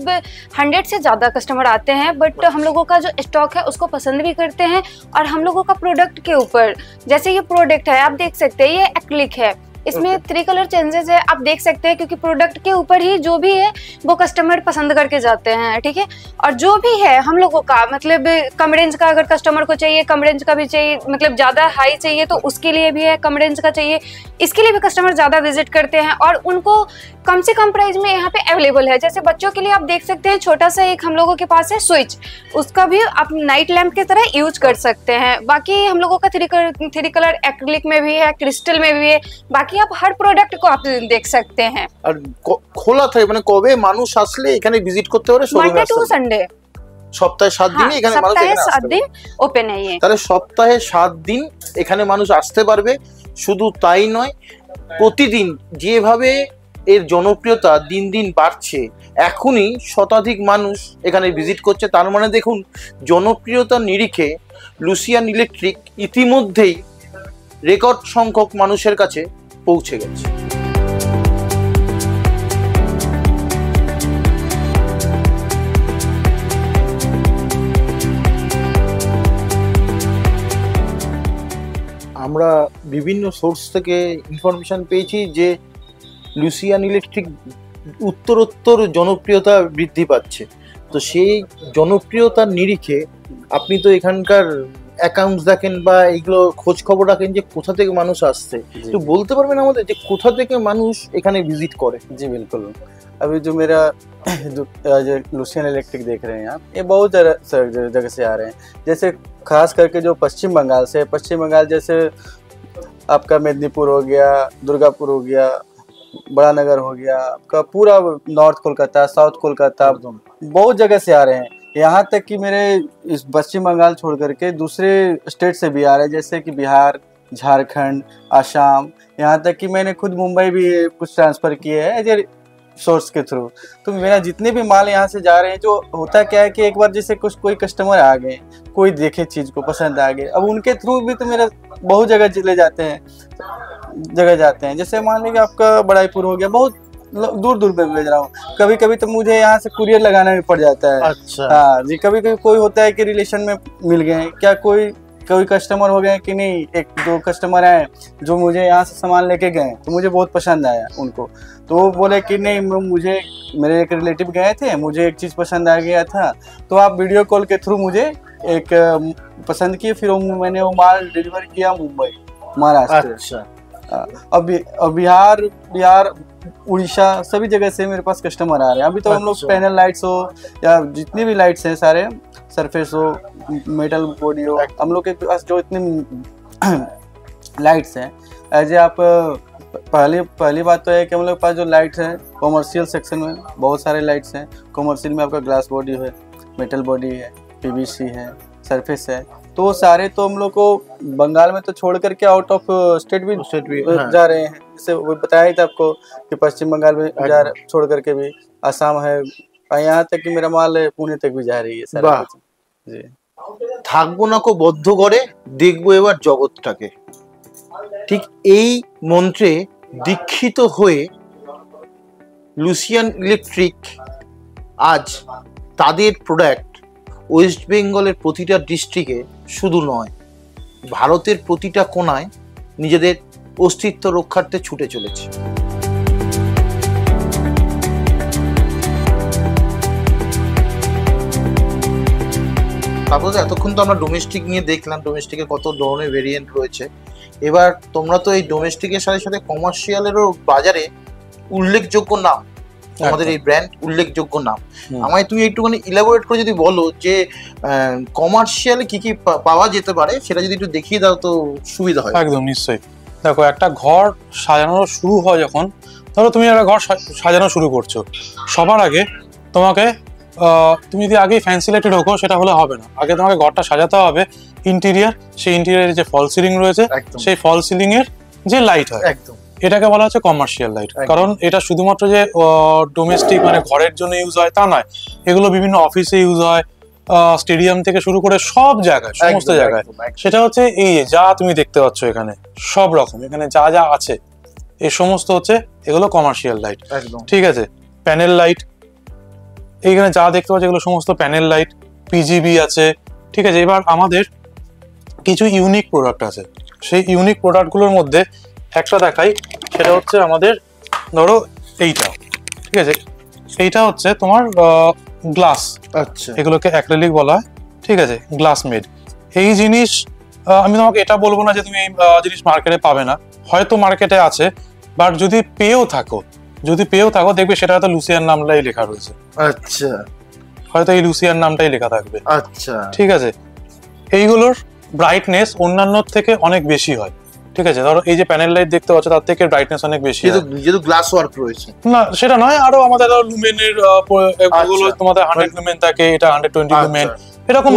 S3: 100 से ज़्यादा कस्टमर आते हैं। बट हम लोगों का जो स्टॉक है उसको पसंद भी करते हैं, और हम लोगों का प्रोडक्ट के ऊपर, जैसे ये प्रोडक्ट है आप देख सकते हैं, ये एक्रिलिक है, इसमें 3 कलर चेंजेस है, आप देख सकते हैं, क्योंकि प्रोडक्ट के ऊपर ही जो भी है वो कस्टमर पसंद करके जाते हैं, ठीक है। और जो भी है हम लोगों का, मतलब कम रेंज का अगर कस्टमर को चाहिए, कम रेंज का भी चाहिए, मतलब ज़्यादा हाई चाहिए तो उसके लिए भी है, कम रेंज का चाहिए इसके लिए भी कस्टमर ज़्यादा विजिट करते हैं, और उनको कम से कम प्राइस में यहाँ पे अवेलेबल है। जैसे बच्चों के लिए आप देख सकते हैं, छोटा सा एक हम लोगों के पास है स्विच, उसका भी आप नाइट लैंप की तरह यूज कर सकते हैं। बाकी हम लोगों का 3 कलर एक्रिलिक में भी है, क्रिस्टल में भी है, बाकी आप हर प्रोडक्ट को आप देख सकते हैं।
S1: আর খোলা থাকে মানে কবে মানুষ আসলে এখানে ভিজিট করতে পারে?
S3: मंडे टू संडे,
S1: সপ্তাহে 7 দিন এখানে মানুষ
S3: सप्ताहे
S1: এখানে
S3: 7
S1: আসতে
S3: दिन
S1: পারে।
S3: ओपन है ये।
S1: তাহলে সপ্তাহে 7 দিন এখানে মানুষ আসতে পারবে। শুধু তাই নয়, প্রতিদিন যেভাবে এর জনপ্রিয়তা দিন দিন বাড়ছে, এখনই শতাধিক মানুষ এখানে ভিজিট করছে, তার মানে দেখুন জনপ্রিয়তার নিরিখে লুসিয়ান ইলেকট্রিক ইতিমধ্যেই রেকর্ড সংখ্যক মানুষের কাছে পৌঁছে গেছে। আমরা বিভিন্ন সোর্স থেকে ইনফরমেশন পেয়েছি যে লুসিয়ান ইলেকট্রিক উত্তরোত্তর জনপ্রিয়তা বৃদ্ধি পাচ্ছে। তো সেই জনপ্রিয়তার নিরিখে আপনি তো এখানকার অ্যাকাউন্টস দেখেন বা এইগুলো খোঁজ খবর রাখেন যে কোথা থেকে মানুষ আসছে, একটু বলতে পারবেন আমাদের যে কোথা থেকে মানুষ এখানে ভিজিট করে?
S4: जी बिल्कुल। अभी जो मेरा जो लुसियन इलेक्ट्रिक देख रहे हैं आप, ये बहुत जगह से आ रहे हैं। जैसे खास करके जो पश्चिम बंगाल से, पश्चिम बंगाल जैसे आपका मेदिनीपुर हो गया, दुर्गापुर हो गया, बड़ा नगर हो गया, आपका पूरा नॉर्थ कोलकाता, साउथ कोलकाता, बहुत जगह से आ रहे हैं। यहाँ तक कि मेरे इस पश्चिम बंगाल छोड़ करके दूसरे स्टेट से भी आ रहे हैं, जैसे कि बिहार, झारखंड, आसाम, यहाँ तक कि मैंने खुद मुंबई भी कुछ ट्रांसफ़र किए हैं एज ए सोर्स के थ्रू। तो मेरा जितने भी माल यहाँ से जा रहे हैं, जो होता क्या है कि एक बार जैसे कुछ कोई कस्टमर आ गए, कोई देखे चीज़ को पसंद आ गए, अब उनके थ्रू भी तो मेरा बहुत जगह चले जाते हैं, जैसे मान लीजिए आपका बड़ाईपुर हो गया, बहुत दूर दूर पे भेज रहा हूँ। कभी कभी तो मुझे यहाँ से कुरियर लगाना भी पड़ जाता है।
S1: अच्छा।
S4: हाँ जी, कभी कभी कोई होता है कि रिलेशन में मिल गए, क्या कोई कस्टमर हो गए कि नहीं, एक दो कस्टमर आए जो मुझे यहाँ से सामान लेके गए, तो मुझे बहुत पसंद आया उनको, तो वो बोले कि नहीं मुझे, मेरे एक रिलेटिव गए थे, मुझे एक चीज़ पसंद आ गया था, तो आप वीडियो कॉल के थ्रू मुझे एक पसंद किए, फिर मैंने वो माल डिलीवर किया मुंबई, महाराष्ट्र।
S1: अच्छा।
S4: अब बिहार उड़ीसा सभी जगह से मेरे पास कस्टमर आ रहे हैं। अभी तो हम लोग
S1: अच्छा।
S4: पैनल लाइट्स हो या जितनी भी लाइट्स हैं, सारे सरफेस हो, मेटल बॉडी हो, हम लोग के पास जो इतनी लाइट्स हैं, एज ए आप पहली बात तो है कि हम लोग के पास जो लाइट्स हैं कॉमर्शियल सेक्शन में बहुत सारे लाइट्स हैं। कॉमर्शियल में आपका ग्लास बॉडी है, मेटल बॉडी है, पीवीसी है, सरफेस है, तो वो सारे तो हम लोग को बंगाल में तो छोड़ करके आउट ऑफ स्टेट भी
S1: हाँ।
S4: जा रहे हैं। जैसे वो बताया ही था आपको कि पश्चिम बंगाल में छोड़ करके भी आसाम है, और यहाँ तक कि मेरा माल पुणे तक भी जा रही है सारा
S1: वाह।
S4: कुछ। जी
S1: থাকবো না কো বদ্ধ করে, দেখবো এবার জগৎটাকে। ঠিক এই মন্ত্রে দীক্ষিত হয়ে লুসিয়ান ইলেকট্রিক আজ তাদের প্রোডাক্ট ওয়েস্ট বেঙ্গলের প্রতিটা ডিস্ট্রিক্টে শুধু নয়, ভারতের প্রতিটা কোণায় নিজেদের অস্তিত্ব রক্ষার্থে ছুটে চলেছে। তারপর এতক্ষণ তো আমরা ডোমেস্টিক নিয়ে দেখলাম, ডোমেস্টিকের কত ধরনের ভেরিয়েন্ট রয়েছে। এবার তোমরা তো এই ডোমেস্টিকের সাথে সাথে কমার্শিয়ালেরও বাজারে উল্লেখযোগ্য নাম, আমাদের এই ব্র্যান্ড উল্লেখযোগ্য নাম। আমায় তুমি একটুখানি ইলাবোরেট করে যদি বলো যে কমার্শিয়ালে কি কি পাওয়া যেতে পারে, সেটা যদি একটু দেখিয়ে দাও তো সুবিধা হয়।
S2: একদম নিশ্চয়ই। দেখো, একটা ঘর সাজানো শুরু হয় যখন, ধরো তুমি একটা ঘর সাজানো শুরু করছো, সবার আগে তোমাকে তুমি যদি আগেই ফ্যান্সি লাইটে ঢোকো সেটা হলে হবে না, আগে তোমাকে ঘরটা সাজাতে হবে ইন্টেরিয়ার। সেই ইন্টেরিয়ারের যে ফল সিলিং রয়েছে, সেই ফল সিলিং এর যে লাইট হয়,
S1: একদম
S2: এটাকে বলা হচ্ছে কমার্শিয়াল লাইট। কারণ এটা শুধুমাত্র যে ডোমেস্টিক মানে ঘরের জন্য ইউজ হয় তা নয়, এগুলো বিভিন্ন অফিসে ইউজ হয়, স্টেডিয়াম থেকে শুরু করে সব জায়গায়, সমস্ত জায়গায়। সেটা হচ্ছে এই যা তুমি দেখতে পাচ্ছ এখানে, সব রকম এখানে যা যা আছে এই সমস্ত হচ্ছে এগুলো কমার্শিয়াল লাইট।
S1: একদম
S2: ঠিক আছে। প্যানেল লাইট, এইখানে যা দেখতে পাচ্ছ এগুলো সমস্ত প্যানেল লাইট, পিজিবি আছে। ঠিক আছে। এবার আমাদের কিছু ইউনিক প্রোডাক্ট আছে, সেই ইউনিক প্রোডাক্টগুলোর মধ্যে একটা দেখাই, সেটা হচ্ছে আমাদের ধরো এইটা। ঠিক আছে। এইটা হচ্ছে তোমার গ্লাস,
S1: আচ্ছা,
S2: এগুলোকে অ্যাক্রিলিক বলা হয়। ঠিক আছে। গ্লাস মেড এই জিনিস, আমি তোমাকে এটা বলবো না যে তুমি এই জিনিস মার্কেটে পাবে না, হয়তো মার্কেটে আছে, বাট যদি পেয়েও থাকো দেখবে সেটা হয়তো লুসিয়ান নামটাই লেখা রয়েছে।
S1: আচ্ছা,
S2: হয়তো এই লুসিয়ান নামটাই লেখা থাকবে।
S1: আচ্ছা,
S2: ঠিক আছে। এইগুলোর ব্রাইটনেস অন্যান্যর থেকে অনেক বেশি হয়। ঠিক আছে। ধরো এই যে প্যানেল লাইট দেখতে পাচ্ছ, তার থেকে ব্রাইটনেস অনেক বেশি হয়।
S1: যেহেতু গ্লাস ওয়ার্ক রয়েছে।
S2: না, সেটা নয়, আরো আমাদের লুমেনের এগুলো তোমাদের 100 লুমেন থাকে, এটা 120 লুমেন, এরকম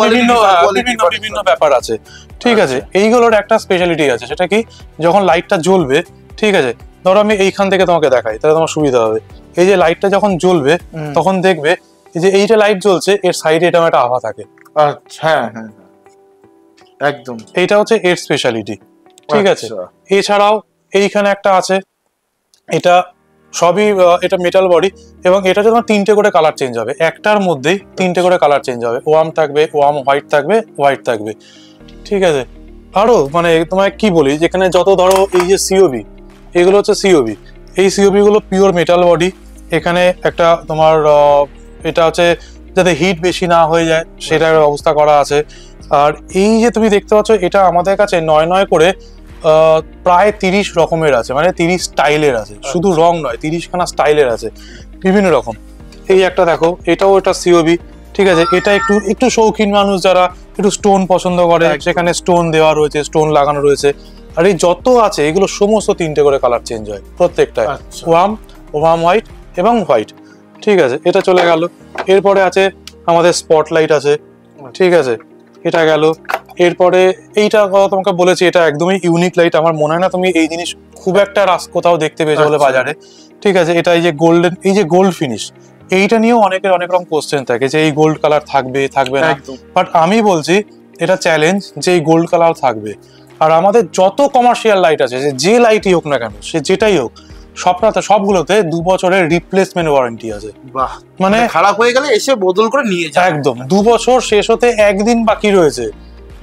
S2: বিভিন্ন ব্যাপার আছে। ঠিক আছে। এইগুলোর একটা স্পেশালিটি আছে, সেটা কি, যখন লাইটটা জ্বলবে ঠিক আছে, ধরো আমি এইখান থেকে তোমাকে দেখাই, তাহলে তোমার সুবিধা হবে। এই যে লাইটটা যখন জ্বলবে তখন দেখবে এই যে এইটা লাইট জ্বলছে, এর সাইডে এটা একটা আভা থাকে।
S1: আচ্ছা, হ্যাঁ হ্যাঁ একদম,
S2: এইটা হচ্ছে এর স্পেশালিটি, ঠিক আছে।
S1: আচ্ছা।
S2: এছাড়াও এইখানে একটা আছে, এটা সবই এটা মেটাল বডি, এবং এটা তোমার 3টে করে কালার চেঞ্জ হবে, একটার মধ্যেই 3টে করে কালার চেঞ্জ হবে, ওয়ার্ম থাকবে, ওয়ার্ম হোয়াইট থাকবে, হোয়াইট থাকবে, ঠিক আছে। আরো মানে তোমায় কি বলি, যেখানে যত ধরো এই যে সিওবি, এগুলো হচ্ছে সিওবি, এই সিওবি গুলো পিওর মেটাল বডি। এখানে একটা তোমার এটা হচ্ছে যাতে হিট বেশি না হয়ে যায় সেটার ব্যবস্থা করা আছে। আর এই যে তুমি দেখতে পাচ্ছ, এটা আমাদের কাছে 9 করে প্রায় 30 রকমের আছে, মানে 30 স্টাইলের আছে, শুধু রং নয়, 30খানা স্টাইলের আছে বিভিন্ন রকম। এই একটা দেখো, এটাও এটা সিওবি, ঠিক আছে। এটা একটু একটু শৌখিন মানুষ যারা একটু স্টোন পছন্দ করে, সেখানে স্টোন দেওয়া রয়েছে, স্টোন লাগানো রয়েছে। আর এই যত আছে এগুলো সমস্ত 3টে করে কালার চেঞ্জ হয় প্রত্যেকটায়, ওয়ার্ম, ওয়ার্ম হোয়াইট এবং হোয়াইট, ঠিক আছে। এটা চলে গেল। এরপরে আছে আমাদের স্পটলাইট আছে, ঠিক আছে, এটা গেল। এরপরে এইটা তোমাকে বলেছি, এটা একদমই ইউনিক লাইট, আমার মনে হয় না তুমি এই জিনিস খুব একটা কোথাও দেখতে পেয়েছো বলে বাজারে, ঠিক আছে। এটা এই যে গোল্ডেন, এই যে গোল্ড ফিনিশ, এইটা নিয়েও অনেকের অনেক রকম কোশ্চেন থাকে যে এই গোল্ড কালার থাকবে থাকবে না, বাট আমি বলছি এটা চ্যালেঞ্জ যে এই গোল্ড কালার থাকবে। আর আমাদের যত কমার্শিয়াল লাইট আছে, যে লাইটই হোক না কেন, সে যেটাই হোক, সবগুলোতে 2 বছরের রিপ্লেসমেন্ট ওয়ারেন্টি আছে।
S1: বাহ,
S2: মানে
S1: খারাপ হয়ে গেলে এসে বদল করে নিয়ে যায়।
S2: একদম, 2 বছর শেষ হতে 1 দিন বাকি রয়েছে,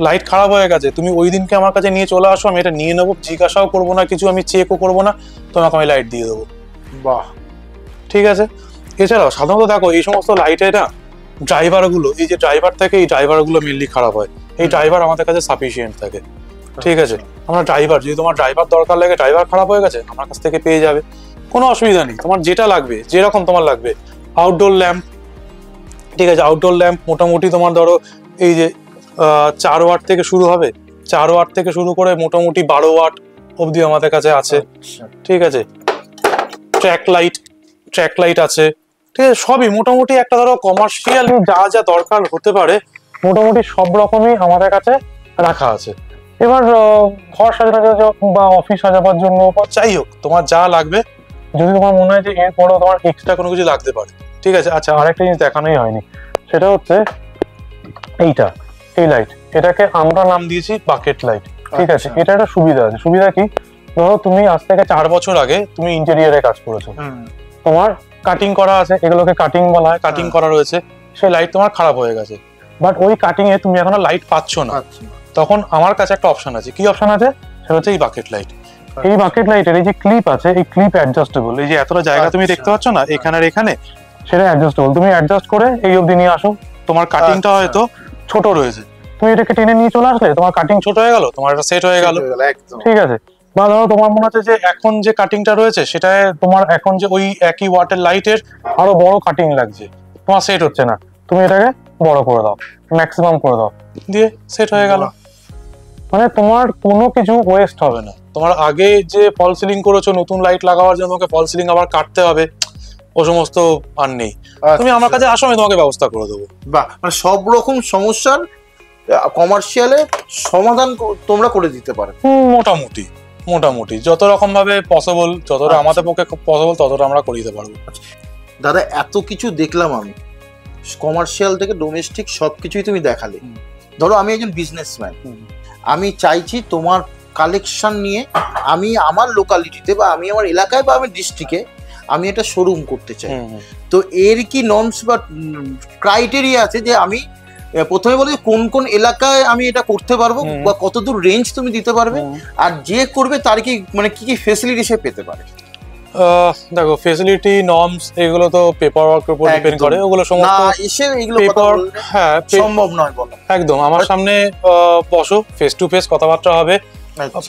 S2: লাইট খারাপ হয়ে গেছে, তুমি ওই দিনকে আমার কাছে নিয়ে চলে আসো, আমি এটা নিয়ে নেবো, জিজ্ঞাসাও করবো না কিছু, আমি চেকও করবো না, তোমাকে আমি লাইট দিয়ে দেবো।
S1: বাহ,
S2: ঠিক আছে। এছাড়াও সাধারণত দেখো এই সমস্ত লাইটে না ড্রাইভারগুলো, এই যে ড্রাইভার থাকে, এই ড্রাইভারগুলো মেনলি খারাপ হয়। এই ড্রাইভার আমাদের কাছে সাফিসিয়েন্ট থাকে, ঠিক আছে। আমরা ড্রাইভার, যদি তোমার ড্রাইভার দরকার লাগে, ড্রাইভার খারাপ হয়ে গেছে, আমার কাছ থেকে পেয়ে যাবে, কোনো অসুবিধা নেই। তোমার যেটা লাগবে, যেরকম তোমার লাগবে। আউটডোর ল্যাম্প, ঠিক আছে, আউটডোর ল্যাম্প মোটামুটি তোমার ধরো এই যে 4 ওয়াট থেকে শুরু হবে, 4 ওয়াট থেকে শুরু করে মোটামুটি 12 ওয়াট অবধি আমাদের কাছে আছে, ঠিক আছে। ট্র্যাক লাইট আছে, ঠিক আছে। সবই মোটামুটি একটা ধরো কমার্শিয়ালি যা যা দরকার হতে পারে, মোটামুটি সব রকমই আমাদের কাছে রাখা আছে। এবার ঘর সাজানোর জন্য বা অফিস সাজাবার জন্য বা যাই হোক, তোমার যা লাগবে, যদি তোমার মনে হয় যে এরপরও তোমার এক্সট্রা কোনো কিছু লাগতে পারে, ঠিক আছে। আচ্ছা, আরেকটা জিনিস দেখানোই হয়নি, সেটা হচ্ছে এইটা, এই লাইট, এটাকে আমরা নাম দিয়েছি বাকেট লাইট, ঠিক আছে। এটা একটা সুবিধা আছে। সুবিধা কি, ধরো তুমি আজ থেকে 4 বছর আগে তুমি ইন্টেরিয়ারে কাজ করেছো, তোমার কাটিং করা আছে, এগুলোকে কাটিং বলা হয়, কাটিং করা রয়েছে, সেই লাইট তোমার খারাপ হয়ে গেছে, বাট ওই কাটিং এ তুমি এখনো লাইট পাচ্ছ না, তখন আমার কাছে একটা অপশন আছে। কি অপশন আছে? সেটা হচ্ছে এই বাকেট লাইট। এই বাকেট লাইটের এই যে ক্লিপ আছে, এই ক্লিপ অ্যাডজাস্টেবল, এই যে এতটা জায়গা তুমি দেখতে পাচ্ছ না এখানে আর এখানে, সেটা অ্যাডজাস্টেবল, তুমি অ্যাডজাস্ট করে এই অবধি নিয়ে আসো। তোমার কাটিংটা হয়তো ছোট রয়েছে, তুমি এটাকে টেনে নিয়ে চলে আসলে তোমার কাটিং ছোট হয়ে গেল, তোমার একটা সেট হয়ে গেল, ঠিক আছে। বা ধরো তোমার মনে হচ্ছে যে এখন যে কাটিংটা রয়েছে সেটায় তোমার এখন যে ওই একই ওয়াটের লাইটের আরো বড় কাটিং লাগছে, তোমার সেট হচ্ছে না, তুমি এটাকে বড় করে দাও, ম্যাক্সিমাম করে দাও, দিয়ে সেট হয়ে গেল। মানে তোমার কোনো কিছু ওয়েস্ট হবে না। তোমার আগে যে ফল সিলিং করেছো, নতুন লাইট লাগাবার জন্য তোমাকে ফল সিলিং আবার কাটতে হবে, ও সমস্ত আর নেই। তুমি আমার কাছে আসো, আমি তোমাকে ব্যবস্থা করে দেবো।
S1: বাহ, মানে সব রকম সমস্যার কমার্শিয়ালে সমাধান তোমরা করে দিতে পারো।
S2: মোটামুটি যত রকম ভাবে পসিবল, যতটা আমাদের পক্ষে পসিবল ততটা আমরা করে দিতে পারবো।
S1: দাদা, এত কিছু দেখলাম আমি, কমার্শিয়াল থেকে ডোমেস্টিক সবকিছুই তুমি দেখালে। ধরো আমি একজন বিজনেসম্যান, আমি চাইছি তোমার কালেকশন নিয়ে আমি আমার লোকালিটিতে বা আমি আমার এলাকায় বা আমার ডিস্ট্রিক্টে আমি একটা শোরুম করতে চাই। তো এর কি নর্মস বা ক্রাইটেরিয়া আছে যে আমি প্রথমে বলি কোন কোন এলাকায় আমি এটা করতে পারবো বা কতদূর রেঞ্জ তুমি দিতে পারবে, আর যে করবে তার কি মানে কি কি ফেসিলিটি সে পেতে পারে?
S2: দেখো, ফেসিলিটি নর্মস এগুলো তো পেপার ওয়ার্কের উপর ডিপেন্ড করে, ওগুলো সমস্ত
S1: না এসে এগুলো
S2: পেপার, হ্যাঁ
S1: সম্ভব নয় বলো।
S2: একদম আমার সামনে বসো, ফেস টু ফেস কথাবার্তা হবে।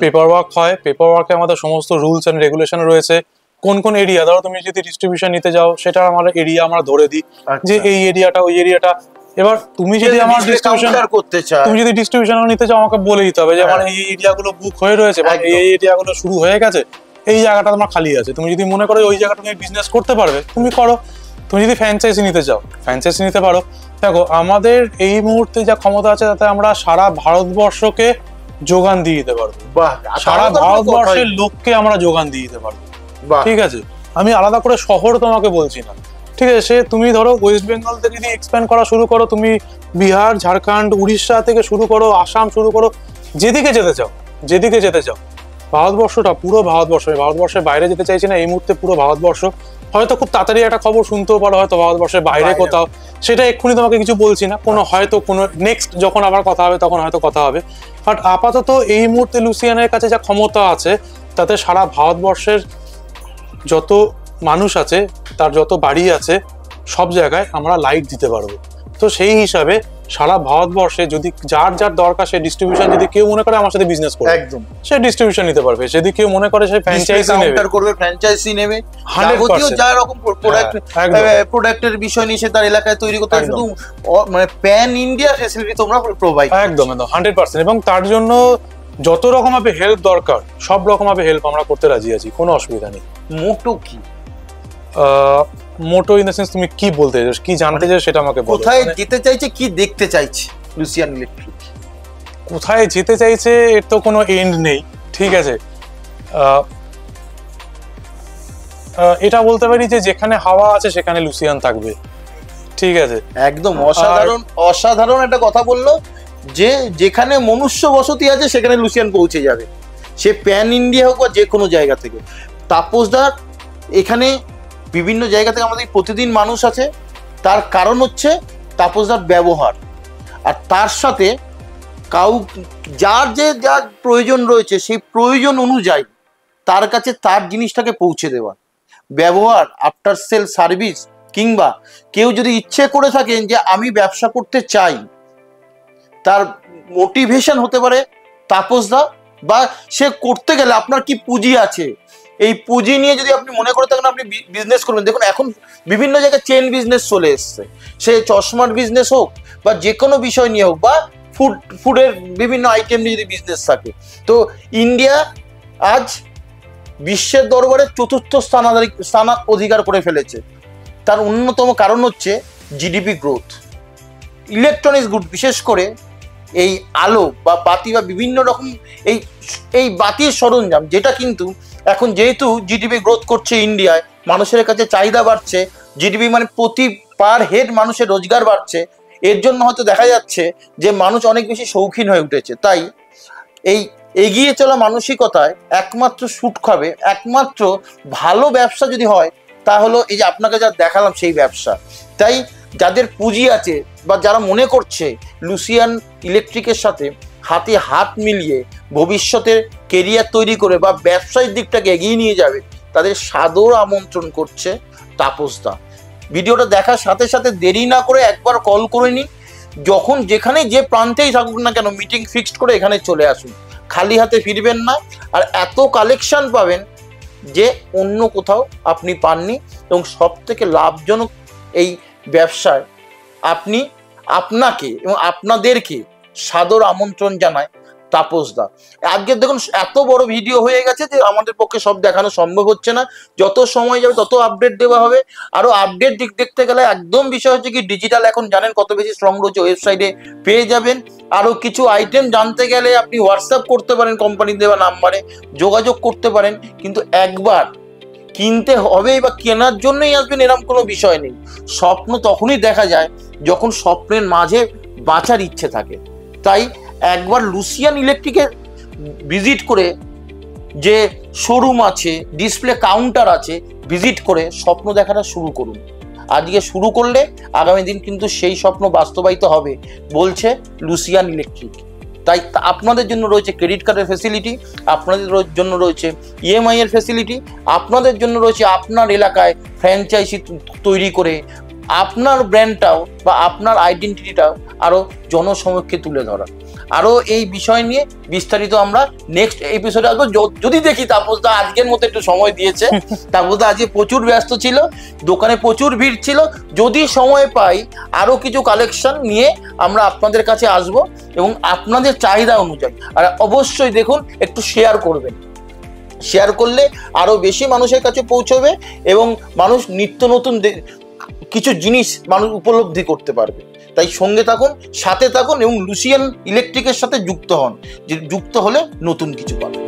S2: পেপার ওয়ার্ক হয়, পেপার ওয়ার্কে আমাদের সমস্ত রুলস এন্ড রেগুলেশন রয়েছে। কোন কোন এরিয়া, ধরো তুমি যদি ডিস্ট্রিবিউশন নিতে যাও, সেটা আমার এরিয়া আমরা ধরে দিই যে এই এরিয়াটা ওই এরিয়াটা। এবার তুমি যদি আমার ডিস্ট্রিবিউশন করতে চাও, তুমি যদি ডিস্ট্রিবিউশন নিতে চাও, আমাকে বলে দিতে হবে যে আমার এই এরিয়াগুলো বুক হয়ে রয়েছে বা এই এরিয়াগুলো শুরু হয়ে গেছে, এই জায়গাটা তোমার খালি আছে। তুমি যদি মনে করো ওই জায়গাটা তুমি বিজনেস করতে পারবে, তুমি করো। তুমি যদি ফ্র্যাঞ্চাইজি নিতে চাও, ফ্র্যাঞ্চাইজি নিতে পারো। দেখো, আমাদের এই মুহূর্তে যা ক্ষমতা আছে তাতে আমরা সারা ভারতবর্ষকে যোগান দিয়ে দিতে পারবো।
S1: বাহ,
S2: সারা
S1: তাহলে তো কোনো
S2: ভারতবর্ষের
S1: কথাই-
S2: লোককে আমরা যোগান দিয়ে দিতে পারবো।
S1: বাহ,
S2: ঠিক আছে, আমি আলাদা করে শহর তোমাকে বলছি না। ঠিক আছে, সে তুমি ধরো ওয়েস্ট বেঙ্গল থেকে যদি এক্সপ্যান্ড করা শুরু করো, তুমি বিহার, ঝাড়খণ্ড, উড়িষ্যা থেকে শুরু করো, আসাম শুরু করো, যেদিকে যেতে চাও, যেদিকে যেতে চাও, ভারতবর্ষটা পুরো ভারতবর্ষ, ভারতবর্ষের বাইরে যেতে চাইছি না এই মুহূর্তে, পুরো ভারতবর্ষ। হয়তো খুব তাড়াতাড়ি একটা খবর শুনতেও পারো, হয়তো ভারতবর্ষের বাইরে
S1: বাইরে।
S2: কোথাও, সেটা এক্ষুনি তোমাকে কিছু বলছি না, কোনো হয়তো কোনো নেক্সট যখন আবার কথা হবে তখন হয়তো কথা হবে। বাট আপাতত এই মুহূর্তে লুসিয়ানের কাছে যা ক্ষমতা আছে, তাতে সারা ভারতবর্ষের যত মানুষ আছে, তার যত বাড়ি আছে, সব জায়গায় আমরা লাইট দিতে পারবো। তো সেই হিসাবে সারা ভারতবর্ষে যদি যার যার দরকার, সে ডিস্ট্রিবিউশন, যদি কেউ মনে করে আমার সাথে বিজনেস করবে,
S1: একদম
S2: সে ডিস্ট্রিবিউশন নিতে পারবে। যদি কেউ মনে করে সে ফ্র্যাঞ্চাইজি নেবে,
S1: কাউন্টার করবে, ফ্র্যাঞ্চাইজি নেবে,
S2: 100%
S1: যাবতীয় যা রকম প্রোডাক্ট,
S2: একদম।
S1: প্রোডাক্টের বিষয় নিয়ে সে তার এলাকায় তৈরি করতে হয়।
S2: একদম।
S1: শুধু মানে প্যান ইন্ডিয়া ফ্যাসিলিটি তোমরা প্রোভাইড।
S2: একদম একদম 100%। এবং তার জন্য যত রকম ভাবে হেল্প দরকার, সব রকম ভাবে হেল্প আমরা করতে রাজি আছি, কোনো অসুবিধা নেই।
S1: মোটো কি,
S2: মোটো ইন দ্য সেন্স তুমি কি বলতে চাইছো, কি জানতে চাইছো সেটা আমাকে বলো।
S1: কোথায় যেতে চাইছে, কি দেখতে চাইছে লুসিয়ান ইলেকট্রিক?
S2: কোথায় যেতে চাইছে এর তো কোনো এন্ড নেই। ঠিক আছে, এটা বলতে পারি যে যেখানে হাওয়া আছে সেখানে লুসিয়ান থাকবে। ঠিক আছে,
S1: একদম অসাধারণ, অসাধারণ একটা কথা বললো যে যেখানে মনুষ্য বসতি আছে সেখানে লুসিয়ান পৌঁছে যাবে, সে প্যান ইন্ডিয়া হোক বা যে কোনো জায়গা থেকে। তাপসদার এখানে বিভিন্ন জায়গা থেকে আমাদের প্রতিদিন মানুষ আছে, তার কারণ হচ্ছে তাপসদার ব্যবহার, আর তার সাথে যার যার প্রয়োজন রয়েছে সেই প্রয়োজন অনুযায়ী তার কাছে তার জিনিসটাকে পৌঁছে দেওয়া। ব্যবহার, আফটার সেল সার্ভিস, কিংবা কেউ যদি ইচ্ছে করে থাকেন যে আমি ব্যবসা করতে চাই, তার মোটিভেশন হতে পারে তাপসদা, বা সে করতে গেলে আপনার কি পুঁজি আছে, এই পুঁজি নিয়ে যদি আপনি মনে করে থাকেন আপনি বিজনেস করবেন। দেখুন এখন বিভিন্ন জায়গায় চেন বিজনেস চলে এসছে, সে চশমার বিজনেস হোক বা যে কোনো বিষয় নিয়ে হোক, বা ফুডের বিভিন্ন আইটেম নিয়ে যদি বিজনেস থাকে। তো ইন্ডিয়া আজ বিশ্বের দরবারে চতুর্থ স্থান অধিকার করে ফেলেছে। তার অন্যতম কারণ হচ্ছে জিডিপি গ্রোথ, ইলেকট্রনিক্স গুড, বিশেষ করে এই আলো বা বাতি বা বিভিন্ন রকম এই বাতির সরঞ্জাম, যেটা কিন্তু এখন যেহেতু জিডিপি গ্রোথ করছে ইন্ডিয়ায়, মানুষের কাছে চাহিদা বাড়ছে, জিডিপি মানে প্রতি পার হেড মানুষের রোজগার বাড়ছে, এর জন্য হয়তো দেখা যাচ্ছে যে মানুষ অনেক বেশি শৌখিন হয়ে উঠেছে। তাই এই এগিয়ে চলা মানসিকতায় একমাত্র সুট খাবে, একমাত্র ভালো ব্যবসা যদি হয় তা হলো এই যে আপনাকে যা দেখালাম সেই ব্যবসা। তাই যাদের পুঁজি আছে বা যারা মনে করছে লুসিয়ান ইলেকট্রিকের সাথে হাতে হাত মিলিয়ে ভবিষ্যতের কেরিয়ার তৈরি করে বা ব্যবসায়িক দিকটাকে এগিয়ে নিয়ে যাবে, তাদের সাদর আমন্ত্রণ করছে তাপসদা। ভিডিওটা দেখার সাথে সাথে দেরি না করে একবার কল করে নিন, যখন যেখানে যে প্রান্তেই থাকুক না কেন মিটিং ফিক্সড করে এখানে চলে আসুন, খালি হাতে ফিরবেন না। আর এত কালেকশন পাবেন যে অন্য কোথাও আপনি পাননি, এবং সব থেকে লাভজনক এই ব্যবসায় আপনাকে এবং আপনাদেরকে সাদর আমন্ত্রণ জানায় তাপসদা। আজকে দেখুন এত বড় ভিডিও হয়ে গেছে যে আমাদের পক্ষে সব দেখানো সম্ভব হচ্ছে না, যত সময় যাবে তত আপডেট দেওয়া হবে। আরো আপডেট দেখতে গেলে একদম বিষয় হচ্ছে কি ডিজিটাল এখন জানেন কত বেশি স্ট্রং রয়েছে, ওয়েবসাইটে পেয়ে যাবেন। আরো কিছু আইটেম জানতে গেলে আপনি হোয়াটসঅ্যাপ করতে পারেন, কোম্পানি দেওয়া নাম্বারে যোগাযোগ করতে পারেন। কিন্তু একবার কিনতে হবেই বা কেনার জন্যই আসবেন এরকম কোনো বিষয় নেই। স্বপ্ন তখনই দেখা যায় যখন স্বপ্নের মাঝে বাঁচার ইচ্ছে থাকে। তাই একবার লুসিয়ান ইলেকট্রিকের ভিজিট করে, যে শোরুম আছে, ডিসপ্লে কাউন্টার আছে, ভিজিট করে স্বপ্ন দেখাটা শুরু করুন। আজকে শুরু করলে আগামী দিন কিন্তু সেই স্বপ্ন বাস্তবায়িত হবে, বলছে লুসিয়ান ইলেকট্রিক। তাই আপনাদের জন্য রয়েছে ক্রেডিট কার্ডের ফ্যাসিলিটি, আপনাদের জন্য রয়েছে ইএমআই এর ফ্যাসিলিটি, আপনাদের জন্য রয়েছে আপনার এলাকায় ফ্র্যাঞ্চাইজি তৈরি করে আপনার ব্র্যান্ডটাও বা আপনার আইডেন্টিটিটাও আরও জনসমক্ষে তুলে ধরা। আরও এই বিষয় নিয়ে বিস্তারিত আমরা নেক্সট এপিসোডে আসবো, যদি দেখি তাপসদা আজকের মতো একটু সময় দিয়েছে। তাপসদা আজকে প্রচুর ব্যস্ত ছিল, দোকানে প্রচুর ভিড় ছিল। যদি সময় পাই আরও কিছু কালেকশন নিয়ে আমরা আপনাদের কাছে আসব, এবং আপনাদের চাহিদা অনুযায়ী। আর অবশ্যই দেখুন একটু শেয়ার করবেন, শেয়ার করলে আরও বেশি মানুষের কাছে পৌঁছবে এবং মানুষ নিত্য নতুন কিছু জিনিস মানুষ উপলব্ধি করতে পারবে। তাই সঙ্গে থাকুন, সাথে থাকুন এবং লুসিয়ান ইলেকট্রিকের সাথে যুক্ত হন, যে যুক্ত হলে নতুন কিছু পাবেন।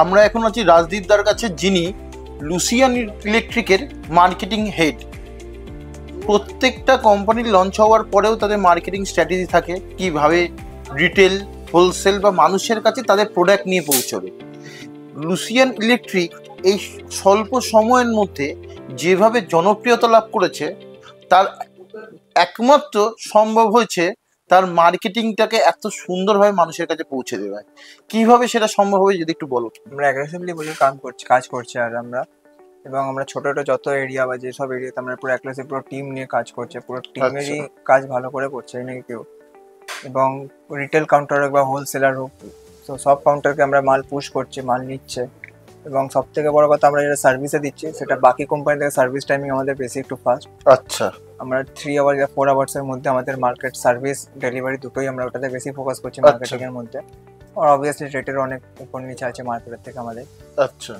S1: আমরা এখন আছি রাজদীপদার কাছে, যিনি লুসিয়ান ইলেকট্রিকের মার্কেটিং হেড। প্রত্যেকটা কোম্পানির লঞ্চ হওয়ার পরেও তাদের মার্কেটিং স্ট্র্যাটেজি থাকে, কিভাবে রিটেল, হোলসেল বা মানুষের কাছে তাদের প্রোডাক্ট নিয়ে পৌঁছবে। লুসিয়ান ইলেকট্রিক এই স্বল্প সময়ের মধ্যে যেভাবে জনপ্রিয়তা লাভ করেছে, তার একমাত্র সম্ভব হয়েছে তার মার্কেটিংটাকে এত সুন্দরভাবে মানুষের কাছে পৌঁছে দেওয়া। কিভাবে সেটা সম্ভব হবে যদি একটু বলো।
S5: আমরা অ্যাগ্রেসিভলি প্রচুর কাজ করছি আর আমরা, এবং আমরা ছোট ছোট যত এরিয়া বা যেসব এরিয়াতে আমরা পুরো অ্যাগ্রেসিভ পুরো টিম নিয়ে কাজ করছে, পুরো টিমেরই কাজ ভালো করে করছে নাকি কেউ। এবং রিটেল কাউন্টার হোক বা হোলসেলার হোক, তো সব কাউন্টারকে আমরা মাল পুশ করছি, মাল নিচ্ছে। এবং সব থেকে বড় কথা, আমরা যেটা সার্ভিসে দিচ্ছি সেটা বাকি কোম্পানি থেকে সার্ভিস টাইমিং আমাদের বেশি একটু ফাস্ট।
S1: আচ্ছা,
S5: আমরা 3 আওয়ার বা 4 আওয়ার্সের মধ্যে আমাদের মার্কেট সার্ভিস ডেলিভারি দুটোই আমরা ওটাতে বেশি ফোকাস করছি মার্কেটিং এর মধ্যে। আর অবভিয়াসলি রেটের অনেক উপর নিচে আছে মার্কেটের থেকে আমাদের।
S1: আচ্ছা,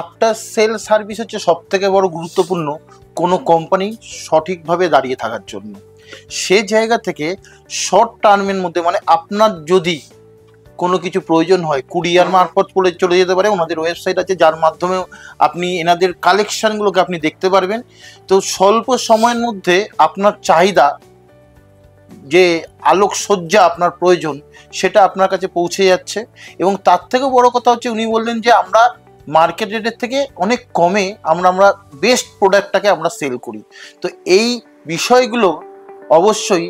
S1: আফটার সেল সার্ভিস হচ্ছে সব থেকে বড় গুরুত্বপূর্ণ কোনো কোম্পানি সঠিকভাবে দাঁড়িয়ে থাকার জন্য। সে জায়গা থেকে শর্ট টার্মের মধ্যে, মানে আপনার যদি কোনো কিছু প্রয়োজন হয়, কুরিয়ার মারফত করে চলে যেতে পারে। ওনাদের ওয়েবসাইট আছে, যার মাধ্যমে আপনি এনাদের কালেকশানগুলোকে আপনি দেখতে পারবেন। তো স্বল্প সময়ের মধ্যে আপনার চাহিদা, যে আলোকসজ্জা আপনার প্রয়োজন, সেটা আপনার কাছে পৌঁছে যাচ্ছে। এবং তার থেকেও বড় কথা হচ্ছে, উনি বললেন যে আমরা মার্কেট রেটের থেকে অনেক কমে আমরা বেস্ট প্রোডাক্টটাকে আমরা সেল করি। তো এই বিষয়গুলো অবশ্যই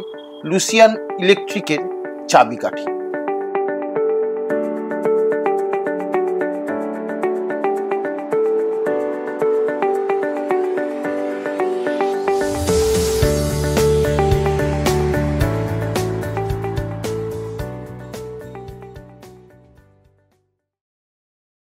S1: লুসিয়ান ইলেকট্রিকের চাবিকাঠি।